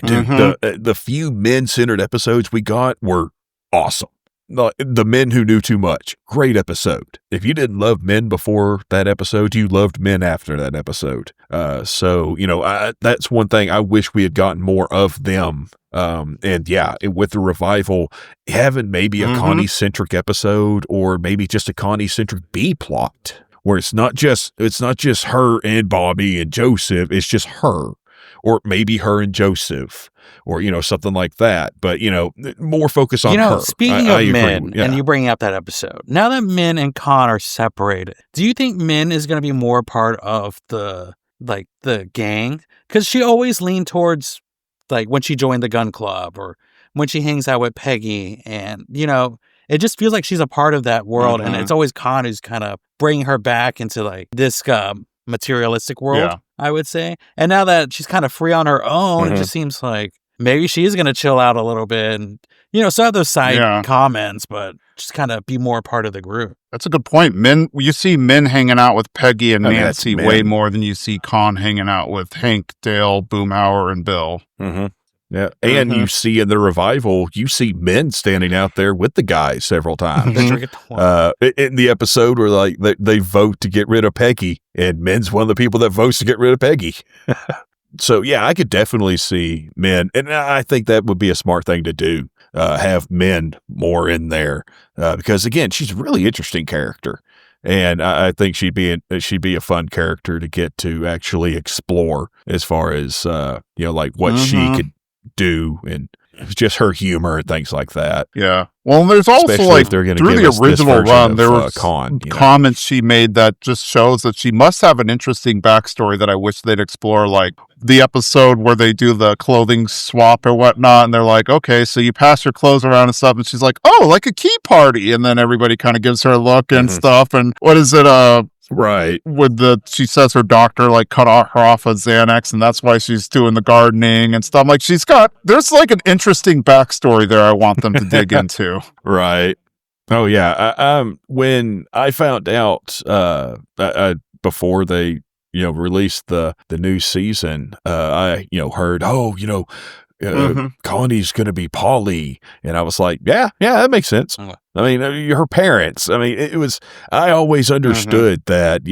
Dude, the few men-centered episodes we got were awesome. The Men Who Knew Too Much, great episode. If you didn't love Men before that episode, you loved Men after that episode. So, that's one thing I wish we had gotten more of them. And yeah, with the revival, having maybe a Connie-centric episode or maybe just a Connie-centric B-plot where it's not just her and Bobby and Joseph, it's just her. Or maybe her and Joseph, or, something like that. But, more focus on her. Speaking of Min, and you bring up that episode, now that Min and Con are separated, do you think Min is going to be more part of the gang? Because she always leaned towards, when she joined the gun club or when she hangs out with Peggy. And, it just feels like she's a part of that world. And it's always Con who's kind of bringing her back into, this materialistic world, I would say. And now that she's kind of free on her own, it just seems like maybe she's going to chill out a little bit and, still have those side comments, but just kind of be more part of the group. That's a good point. You see Min hanging out with Peggy and I mean, Nancy that's way Min. more than you see Con hanging out with Hank, Dale, Boomhauer, and Bill. Mm-hmm. Yeah, and you see in the revival, you see men standing out there with the guys several times. They're drinking the wine. In the episode where like they vote to get rid of Peggy, and Men's one of the people that votes to get rid of Peggy. So yeah, I could definitely see men, and I think that would be a smart thing to do. Have men more in there because again, she's a really interesting character, and I think she'd be a fun character to get to actually explore as far as like what she could do and just her humor and things like that. Yeah. Well, there's also Especially like if they're gonna through give the us this original version run, of, there were Con, comments she made that just shows that she must have an interesting backstory that I wish they'd explore. Like the episode where they do the clothing swap or whatnot, and they're like, "Okay, so you pass your clothes around and stuff," and she's like, "Oh, like a key party," and then everybody kind of gives her a look and stuff. And what is it? Right. She says her doctor like cut her off a Xanax and that's why she's doing the gardening and stuff. Like there's like an interesting backstory there I want them to dig into. Right. Oh yeah. When I found out, before they, released the new season, I, heard, Connie's going to be Polly. And I was like, yeah, that makes sense. I mean, her parents, I always understood that,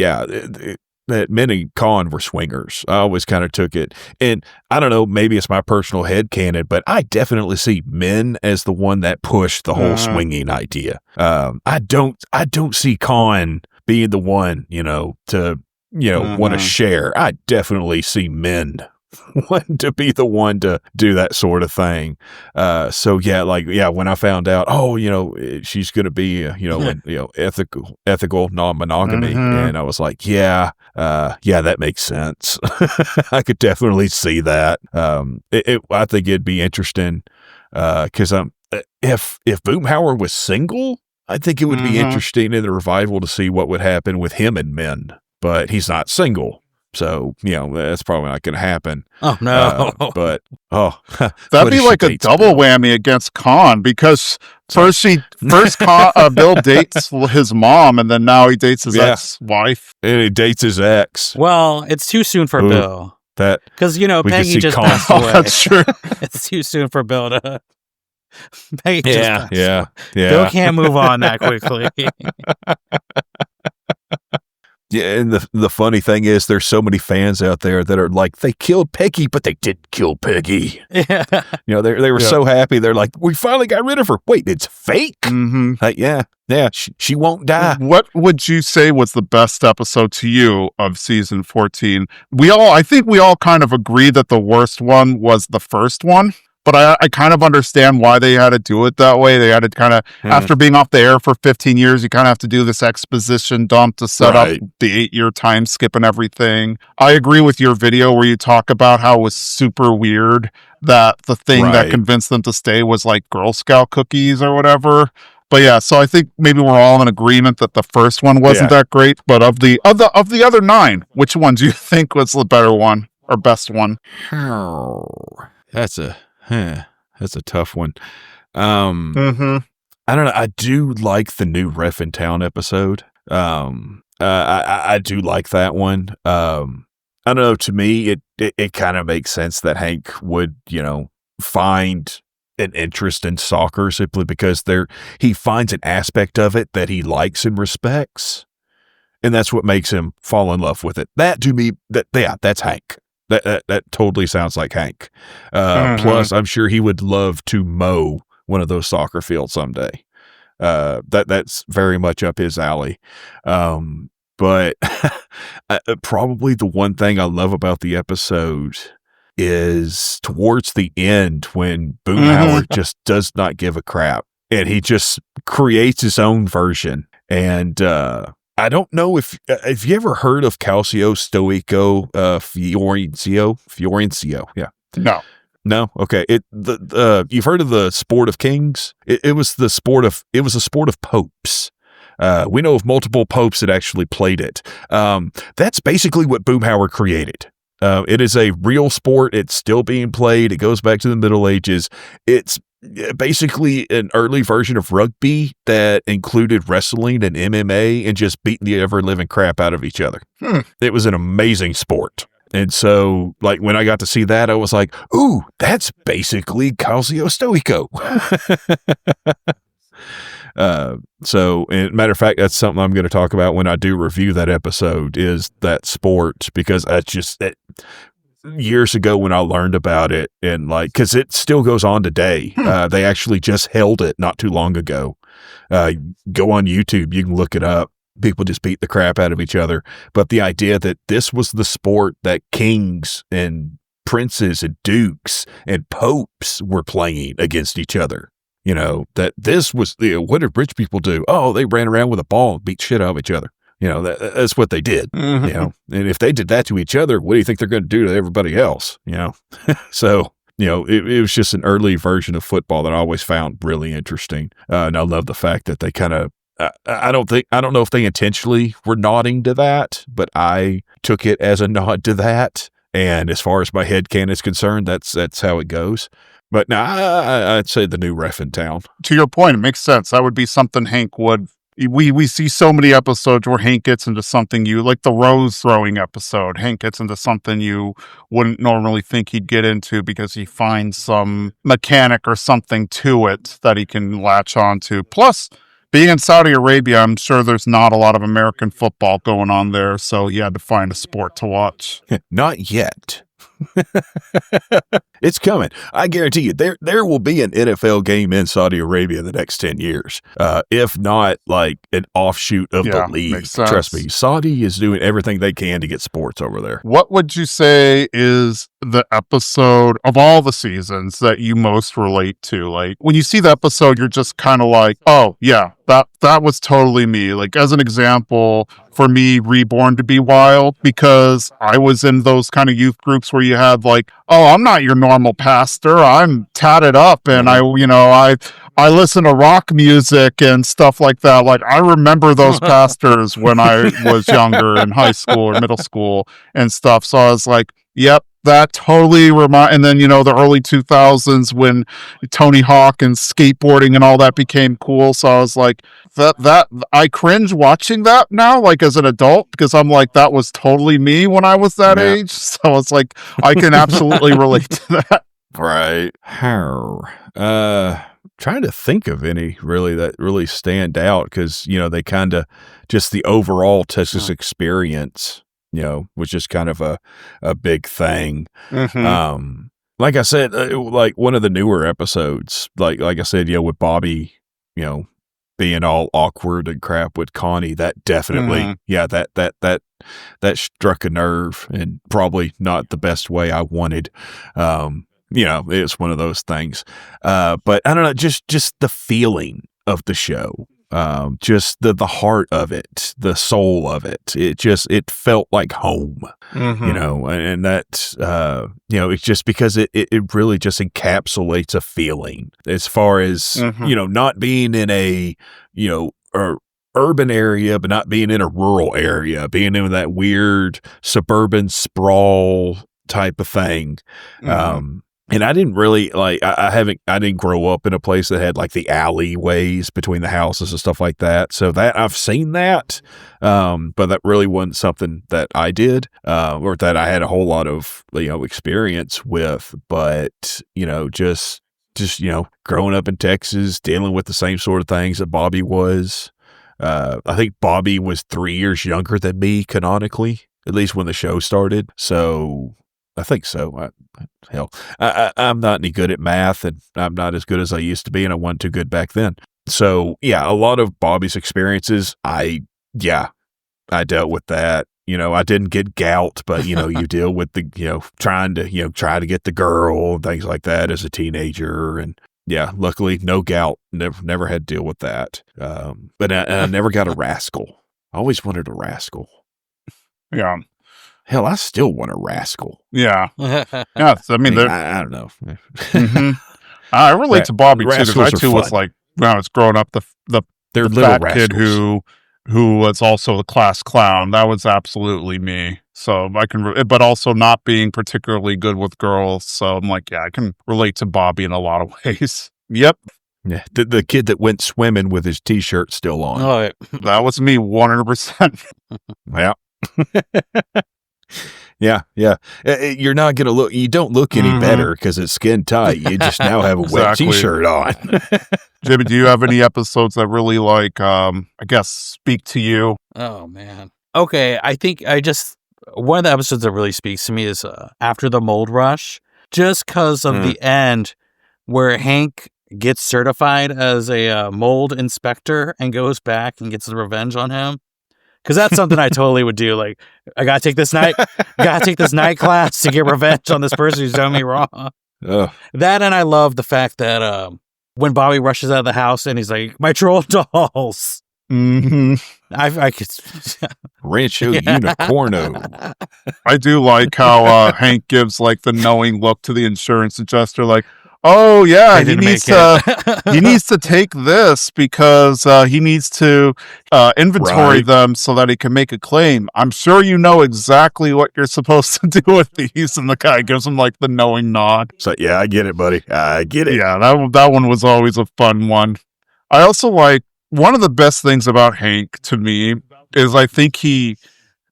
that Min and Con were swingers. I always kind of took it. And I don't know, maybe it's my personal headcanon, but I definitely see Min as the one that pushed the whole swinging idea. I don't see Con being the one, to, want to share. I definitely see Min want to be the one to do that sort of thing. So when I found out, she's going to be, ethical non-monogamy. And I was like, that makes sense. I could definitely see that. I think it'd be interesting. Cause if Boomhauer was single, I think it would be interesting in the revival to see what would happen with him and Min, but he's not single. So, that's probably not going to happen. Oh, no. That'd be like a double whammy against Con because first Bill dates his mom and then now he dates his ex-wife. And he dates his ex. Well, it's too soon for Bill. Because, Peggy just passed away. That's true. It's too soon for Bill to... Peggy just passed away. Yeah. Bill can't move on that quickly. Yeah, and the funny thing is there's so many fans out there that are like, they killed Peggy, but they didn't kill Peggy. Yeah. They were so happy. They're like, we finally got rid of her. Wait, it's fake? Like, she won't die. What would you say was the best episode to you of season 14? I think we all kind of agree that the worst one was the first one. But I kind of understand why they had to do it that way. They had to kind of, after being off the air for 15 years, you kind of have to do this exposition dump to set up the 8-year time skip and everything. I agree with your video where you talk about how it was super weird that the thing that convinced them to stay was like Girl Scout cookies or whatever. But yeah, so I think maybe we're all in agreement that the first one wasn't that great. But of the other 9, which one do you think was the better one or best one? That's a tough one. I don't know. I do like the new Ref in Town episode. I do like that one. I don't know. To me, it kind of makes sense that Hank would, find an interest in soccer simply because he finds an aspect of it that he likes and respects, and that's what makes him fall in love with it. That to me, that's Hank. That totally sounds like Hank. Plus, I'm sure he would love to mow one of those soccer fields someday. That's very much up his alley. But probably the one thing I love about the episode is towards the end when Boomhauer just does not give a crap and he just creates his own version. And I don't know if you ever heard of Calcio Stoico Fiorencio. Yeah. No. Okay. You've heard of the Sport of Kings? It was a sport of popes. We know of multiple popes that actually played it. That's basically what Boomhauer created. It is a real sport. It's still being played. It goes back to the Middle Ages. It's basically an early version of rugby that included wrestling and MMA and just beating the ever living crap out of each other. It was an amazing sport. And so, like, when I got to see that, I was like, ooh, that's basically Calcio Stoico. So, and matter of fact, that's something I'm going to talk about when I do review that episode, is that sport, because years ago when I learned about it, and like, because it still goes on today. They actually just held it not too long ago. Go on YouTube, you can look it up. People just beat the crap out of each other. But the idea that this was the sport that kings and princes and dukes and popes were playing against each other. You know, that this was, what did rich people do? Oh, they ran around with a ball and beat shit out of each other. You know, that's what they did. You know, and if they did that to each other, what do you think they're going to do to everybody else? You know, so, you know, it was just an early version of football that I always found really interesting. And I love the fact that they kind of, I don't know if they intentionally were nodding to that, but I took it as a nod to that. And as far as my headcanon is concerned, that's how it goes. But no, I'd say the new ref in town. To your point, it makes sense. That would be something Hank would. We see so many episodes where Hank gets into something like the rose throwing episode. Hank gets into something you wouldn't normally think he'd get into because he finds some mechanic or something to it that he can latch onto. Plus, being in Saudi Arabia, I'm sure there's not a lot of American football going on there, so he had to find a sport to watch. Not yet. It's coming. I guarantee you there will be an NFL game in Saudi Arabia in the next 10 years. If not like an offshoot of the league. Trust me, Saudi is doing everything they can to get sports over there. What would you say is the episode of all the seasons that you most relate to? Like, when you see the episode, you're just kind of like, oh yeah, that was totally me. Like, as an example, for me, Reborn to Be Wild, because I was in those kind of youth groups where you had like, oh, I'm not your normal pastor. I'm tatted up and I listen to rock music and stuff like that. Like, I remember those pastors when I was younger in high school or middle school and stuff. So I was like, yep, that totally and then, the early 2000s when Tony Hawk and skateboarding and all that became cool. So I was like, that I cringe watching that now, like as an adult, because I'm like, that was totally me when I was that age. So it's like, I can absolutely relate to that. Right. Trying to think of any really that really stand out, because, they kind of just the overall Texas experience, was just kind of a big thing. Like I said, like one of the newer episodes, like I said, with Bobby, being all awkward and crap with Connie, that definitely, that struck a nerve, and probably not the best way I wanted. It's one of those things. But I don't know, just the feeling of the show, just the heart of it, the soul of it. It felt like home, and that, it's just because it really just encapsulates a feeling, as far as, not being in a, urban area, but not being in a rural area, being in that weird suburban sprawl type of thing. And I didn't really I didn't grow up in a place that had like the alleyways between the houses and stuff like that. So that I've seen that. But that really wasn't something that I did, or that I had a whole lot of, experience with. But, just growing up in Texas, dealing with the same sort of things that Bobby was. I think Bobby was 3 years younger than me canonically, at least when the show started. So I think so. I'm not any good at math, and I'm not as good as I used to be, and I wasn't too good back then. So yeah, a lot of Bobby's experiences, I dealt with that. I didn't get gout, but you deal with the, trying to get the girl and things like that as a teenager. And yeah, luckily no gout, never had to deal with that. But I never got a rascal. I always wanted a rascal. Yeah. Hell, I still want a rascal. Yeah. Yeah. I don't know. I relate to Bobby too, because I too was like, when I was growing up, the fat kid who was also the class clown. That was absolutely me. So I can, but also not being particularly good with girls. So I'm like, yeah, I can relate to Bobby in a lot of ways. Yep, Yeah, the kid that went swimming with his T-shirt still on. Oh, that was me 100%. Yeah. Yeah. You're not going to look, you don't look any better because it's skin tight. You just now have a wet Exactly. T-shirt on. Jimmy, do you have any episodes that really I guess speak to you? oh man. Okay, I think one of the episodes that really speaks to me is After the Mold Rush, just because of the end where Hank gets certified as a mold inspector and goes back and gets the revenge on him. Because that's something I totally would do. Like, I gotta take this night class to get revenge on this person who's done me wrong. Ugh. That, and I love the fact that when Bobby rushes out of the house and he's like, "My troll dolls." Mm-hmm. I could Rancho Unicorno. I do like how Hank gives like the knowing look to the insurance adjuster, like, "Oh yeah, They he didn't needs make to he needs to take this because he needs to inventory Right. them so that he can make a claim. I'm sure you know exactly what you're supposed to do with these." And the guy gives him like the knowing nod. So, yeah, I get it, buddy. I get it. Yeah, that one was always a fun one. I also like one of the best things about Hank to me is I think he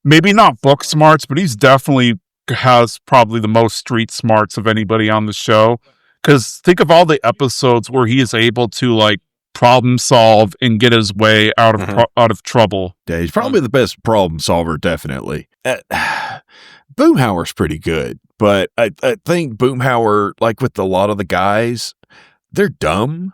maybe not book smarts, but he's definitely has probably the most street smarts of anybody on the show. Because think of all the episodes where he is able to like problem solve and get his way out of trouble. Yeah, he's probably the best problem solver, definitely. Boomhauer's pretty good, but I think Boomhauer, like with a lot of the guys, they're dumb,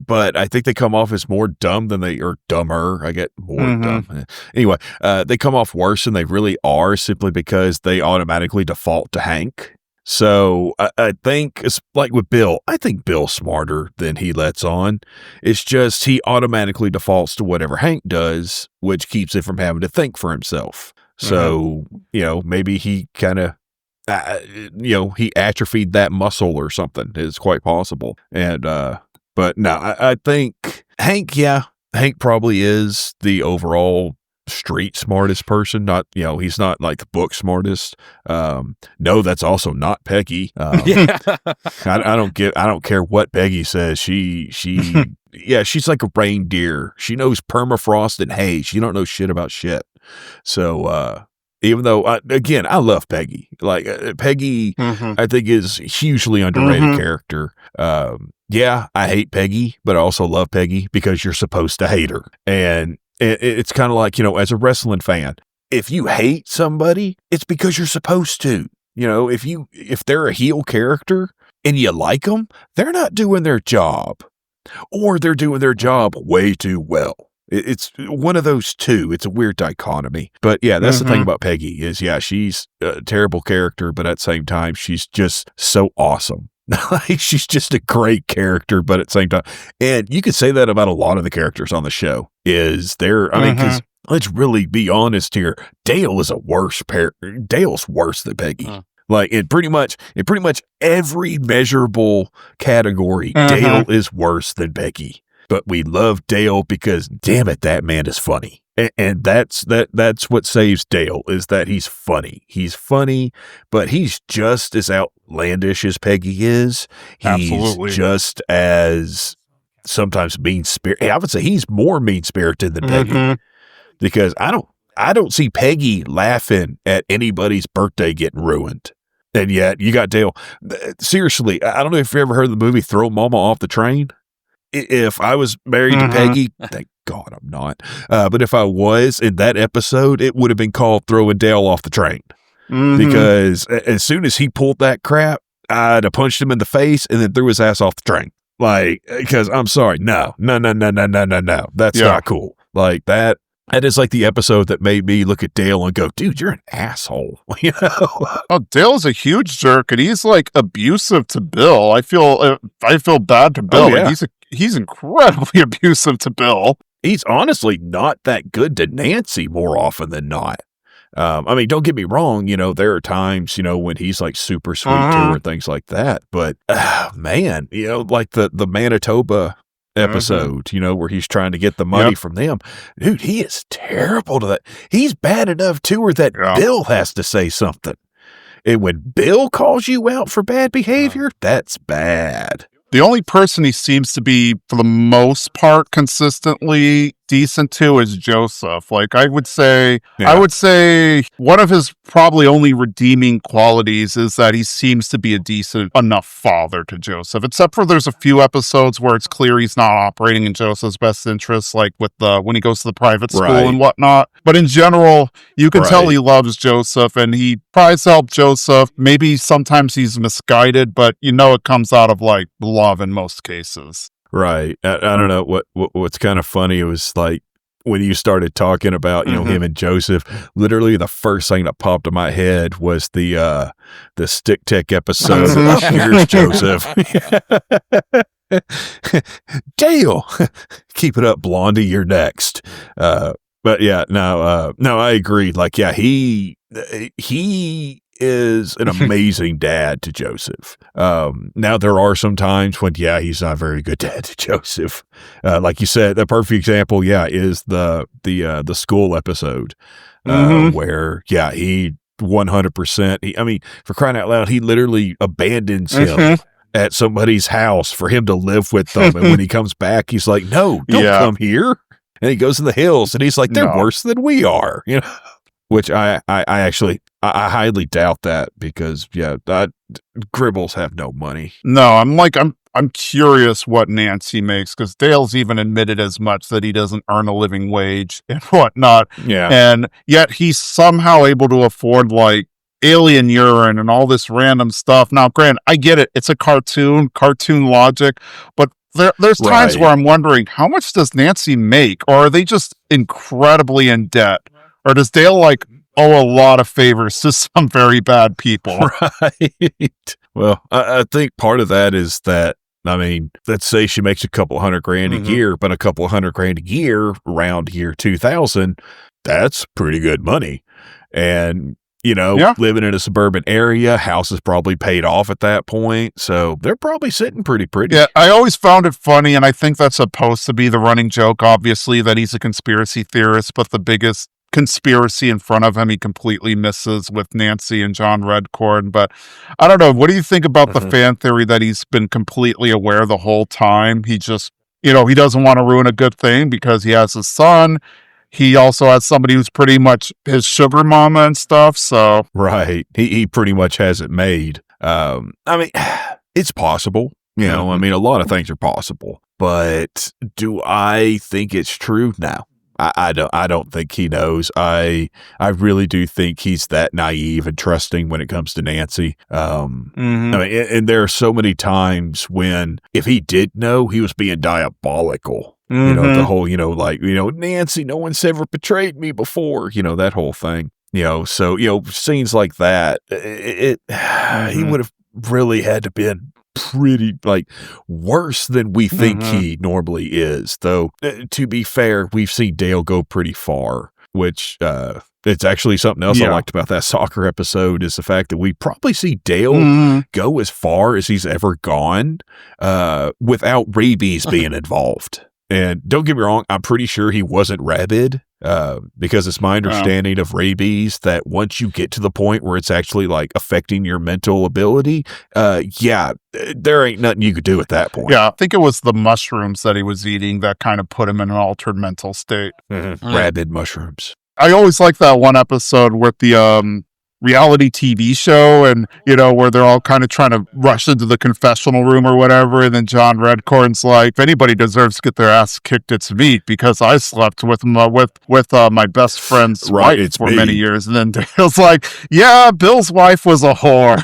but I think they come off as more dumb than they are dumber. I get more dumb. Anyway, they come off worse than they really are simply because they automatically default to Hank. So I think it's like with Bill. I think Bill's smarter than he lets on. It's just he automatically defaults to whatever Hank does, which keeps him from having to think for himself. So, maybe he kind of, he atrophied that muscle or something. It's quite possible. And, but no, I think Hank probably is the overall street smartest person. Not, he's not like the book smartest. No, that's also not Peggy. yeah. I don't care what Peggy says. She's like a reindeer. She knows permafrost and haze. She don't know shit about shit. So, even though, I love Peggy. Like, Peggy, I think is hugely underrated character. I hate Peggy, but I also love Peggy because you're supposed to hate her. And it's kind of like, as a wrestling fan, if you hate somebody, it's because you're supposed to. If they're a heel character and you like them, they're not doing their job, or they're doing their job way too well. It's one of those two. It's a weird dichotomy. But yeah, that's the thing about Peggy is, she's a terrible character, but at the same time, she's just so awesome. She's just a great character, but at the same time, and you could say that about a lot of the characters on the show because let's really be honest here. Dale is a worse Dale's worse than Peggy. Like in pretty much every measurable category, Dale is worse than Peggy. But we love Dale because, damn it, that man is funny. And that's what saves Dale, is that he's funny. He's funny, but he's just as outlandish as Peggy is. He's Absolutely. just as sometimes mean-spirited. I would say he's more mean-spirited than Peggy, because I don't see Peggy laughing at anybody's birthday getting ruined. And yet you got Dale. Seriously, I don't know if you ever heard of the movie Throw Mama Off the Train. If I was married to Peggy, thank God I'm not. But if I was in that episode, it would have been called Throwing Dale Off the Train. Because as soon as he pulled that crap, I'd have punched him in the face and then threw his ass off the train. Like, because I'm sorry. No. That's not cool. Like that is like the episode that made me look at Dale and go, dude, you're an asshole. Oh, Dale's a huge jerk, and he's like abusive to Bill. I feel bad to Bill. Oh, yeah. Like, he's incredibly abusive to Bill. He's honestly not that good to Nancy more often than not. Don't get me wrong, there are times, when he's like super sweet to her and things like that. But man, like the Manitoba episode, where he's trying to get the money from them. Dude, he is terrible to that. He's bad enough to her that Bill has to say something. And when Bill calls you out for bad behavior, that's bad. The only person he seems to be, for the most part, consistently decent to is Joseph. Like I would say one of his probably only redeeming qualities is that he seems to be a decent enough father to Joseph, except for there's a few episodes where it's clear he's not operating in Joseph's best interests, like with when he goes to the private school and whatnot. But in general, you can tell he loves Joseph and he tries to help Joseph. Maybe sometimes he's misguided, but it comes out of like love in most cases. Right. I don't know what's kind of funny. It was like when you started talking about, him and Joseph, literally the first thing that popped in my head was the Stick Tech episode. Here's Joseph. Dale, keep it up, Blondie. You're next. But yeah, no, I agree. Like, yeah, he is an amazing dad to Joseph. Now there are some times when, he's not a very good dad to Joseph. Like you said, the perfect example, is the school episode, where, he 100%, for crying out loud, he literally abandons him at somebody's house for him to live with them. And when he comes back, he's like, no, don't come here. And he goes in the hills and he's like, they're worse than we are, which I highly doubt that because Gribbles have no money. No, I'm curious what Nancy makes because Dale's even admitted as much that he doesn't earn a living wage and whatnot. Yeah. And yet he's somehow able to afford like alien urine and all this random stuff. Now, granted, I get it. It's a cartoon logic, but there's times where I'm wondering how much does Nancy make, or are they just incredibly in debt? Or does Dale owe a lot of favors to some very bad people? Right. Well, I think part of that is that, let's say she makes a couple $100,000 a year, but a couple $100,000 a year around year 2000, that's pretty good money. And, living in a suburban area, house is probably paid off at that point. So they're probably sitting pretty. Yeah, I always found it funny, and I think that's supposed to be the running joke, obviously, that he's a conspiracy theorist, but the biggest conspiracy in front of him he completely misses with Nancy and John Redcorn. But I don't know, what do you think about the fan theory that he's been completely aware the whole time? He just he doesn't want to ruin a good thing because he has his son. He also has somebody who's pretty much his sugar mama and stuff. So right, he pretty much has it made. It's possible, a lot of things are possible, but do I think it's true? No. I don't think he knows. I really do think he's that naive and trusting when it comes to Nancy. And there are so many times when if he did know, he was being diabolical. The whole, Nancy, no one's ever betrayed me before, that whole thing. So, scenes like that, he would have really had to been pretty worse than we think he normally is, though to be fair, we've seen Dale go pretty far, which it's actually something else I liked about that soccer episode is the fact that we probably see Dale go as far as he's ever gone without rabies being involved. And don't get me wrong, I'm pretty sure he wasn't rabid because it's my understanding of rabies that once you get to the point where it's actually affecting your mental ability, there ain't nothing you could do at that point. Yeah, I think it was the mushrooms that he was eating that kind of put him in an altered mental state. Rabid mushrooms. I always like that one episode with the reality TV show and, where they're all kind of trying to rush into the confessional room or whatever. And then John Redcorn's like, if anybody deserves to get their ass kicked, it's me because I slept with my best friend's wife for many years. And then Dale's like, yeah, Bill's wife was a whore.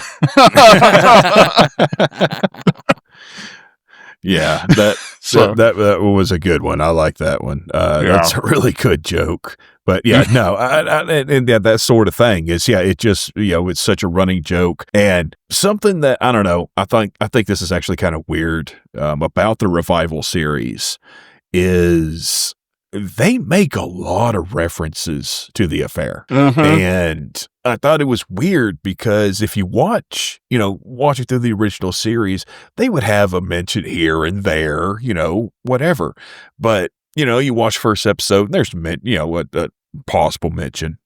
Yeah, that was a good one. I like that one. That's a really good joke. But yeah, no, and that sort of thing is, it just, it's such a running joke and something that, I don't know, I think this is actually kind of weird about the Revival series is they make a lot of references to the affair. And I thought it was weird because if you watch it through the original series, they would have a mention here and there, whatever. But, you watch first episode and there's, a possible mention.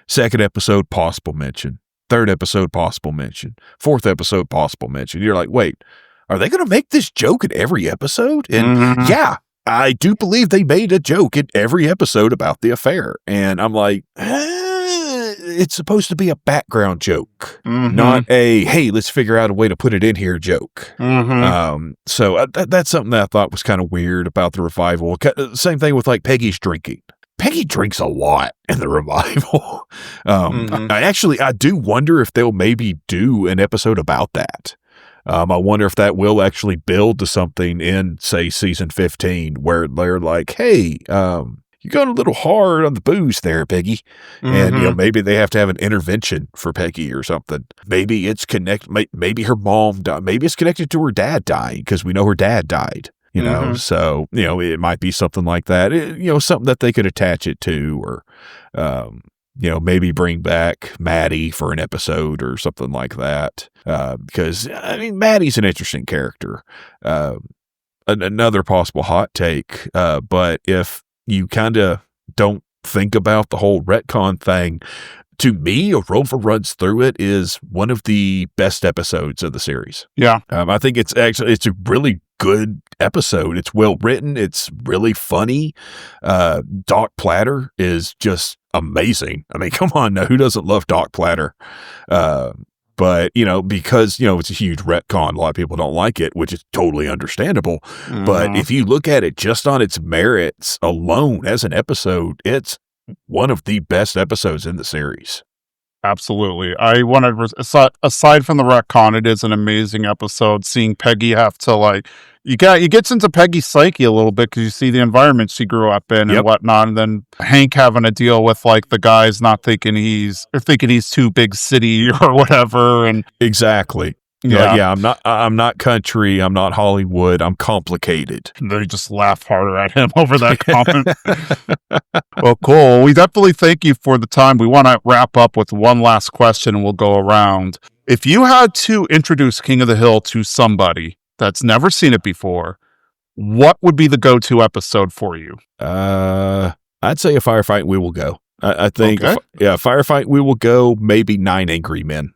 Second episode, possible mention. Third episode, possible mention. Fourth episode, possible mention. You're like, wait, are they going to make this joke in every episode? And Mhm. yeah, I do believe they made a joke in every episode about the affair. And I'm like, it's supposed to be a background joke, Mhm. not a, hey, let's figure out a way to put it in here joke. Mhm. So that's something that I thought was kind of weird about the revival. Same thing with like Peggy's drinking. Peggy drinks a lot in the revival. I do wonder if they'll maybe do an episode about that. I wonder if that will actually build to something in, say, season 15, where they're like, hey, you got a little hard on the booze there, Peggy. And, you know, maybe they have to have an intervention for Peggy or something. Maybe it's maybe her mom died. Maybe it's connected to her dad dying, because we know her dad died. You know, so, you know, it might be something like that, something that they could attach it to, or, maybe bring back Maddie for an episode or something like that. Because, I mean, Maddie's an interesting character. Another possible hot take. But if you kind of don't think about the whole retcon thing, to me, A Rover Runs Through It is one of the best episodes of the series. Yeah. I think it's a really good episode. It's well written. It's really funny. Doc Platter is just amazing. I mean, come on now, who doesn't love Doc Platter? But, because, it's a huge retcon, a lot of people don't like it, which is totally understandable. But if you look at it just on its merits alone as an episode, it's one of the best episodes in the series. Absolutely. I want to, aside from the retcon, it is an amazing episode. Seeing Peggy have to you gets into Peggy's psyche a little bit, because you see the environment she grew up in and whatnot, and then Hank having to deal with the guys not thinking he's too big city or whatever. And exactly. Yeah. I'm not country. I'm not Hollywood. I'm complicated. And they just laugh harder at him over that comment. Well, cool. We definitely thank you for the time. We want to wrap up with one last question, and we'll go around. If you had to introduce King of the Hill to somebody that's never seen it before, what would be the go-to episode for you? I'd say A Firefight We Will Go. I think, Okay. Firefight We Will Go, maybe 9 Angry Men.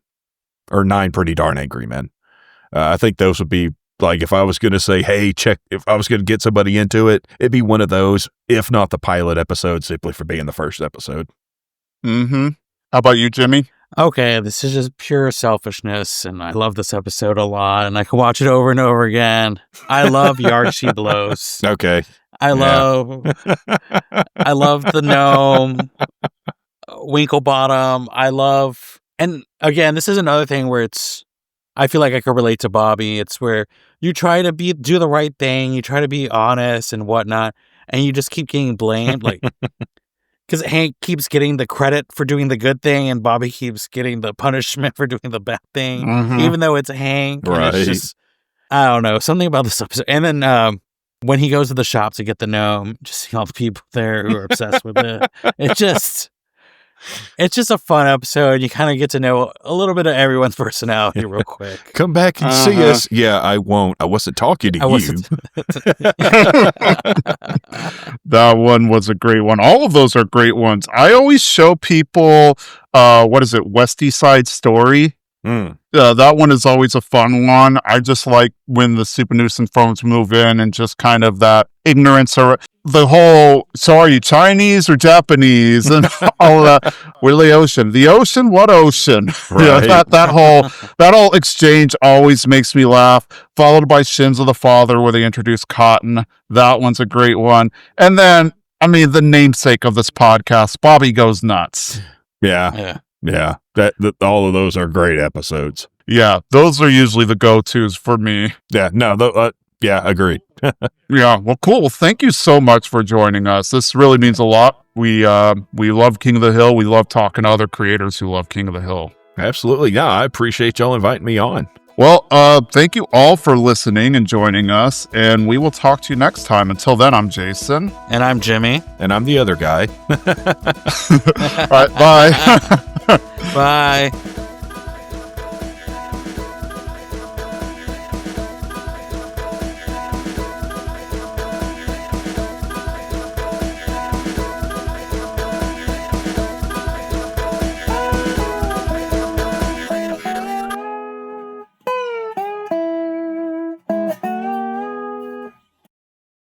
Or 9 Pretty Darn Angry Men. I think those would be, if I was going to say, hey, if I was going to get somebody into it, it'd be one of those, if not the pilot episode, simply for being the first episode. How about you, Jimmy? Okay, this is just pure selfishness, and I love this episode a lot, and I can watch it over and over again. I love Yard She Blows. Okay. I love the gnome, Winklebottom. And again, this is another thing where I feel like I could relate to Bobby. It's where you try to do the right thing, you try to be honest and whatnot, and you just keep getting blamed. Because Hank keeps getting the credit for doing the good thing, and Bobby keeps getting the punishment for doing the bad thing, even though it's Hank. Right. And it's just, I don't know, something about this episode. And then when he goes to the shop to get the gnome, just seeing all the people there who are obsessed with it. It's just a fun episode. You kind of get to know a little bit of everyone's personality real quick. Come back and see us. Yeah, I won't. I wasn't talking to you. That one was a great one. All of those are great ones. I always show people, West East Side Story. That one is always a fun one. I just like when the Super Nuisance phones move in, and just kind of that ignorance, or the whole, so are you Chinese or Japanese, and all of that. Where's the ocean? The ocean? What ocean? Right. That whole exchange always makes me laugh. Followed by Shins of the Father, where they introduce Cotton. That one's a great one. And then, the namesake of this podcast, Bobby Goes Nuts. Yeah. That all of those are great episodes. Yeah, those are usually the go-tos for me. Yeah, no, agreed. Yeah, well, cool. Well, thank you so much for joining us. This really means a lot. We love King of the Hill. We love talking to other creators who love King of the Hill. Absolutely. Yeah, I appreciate y'all inviting me on. Well, thank you all for listening and joining us, and we will talk to you next time. Until then, I'm Jason. And I'm Jimmy. And I'm the other guy. All right, bye. Bye.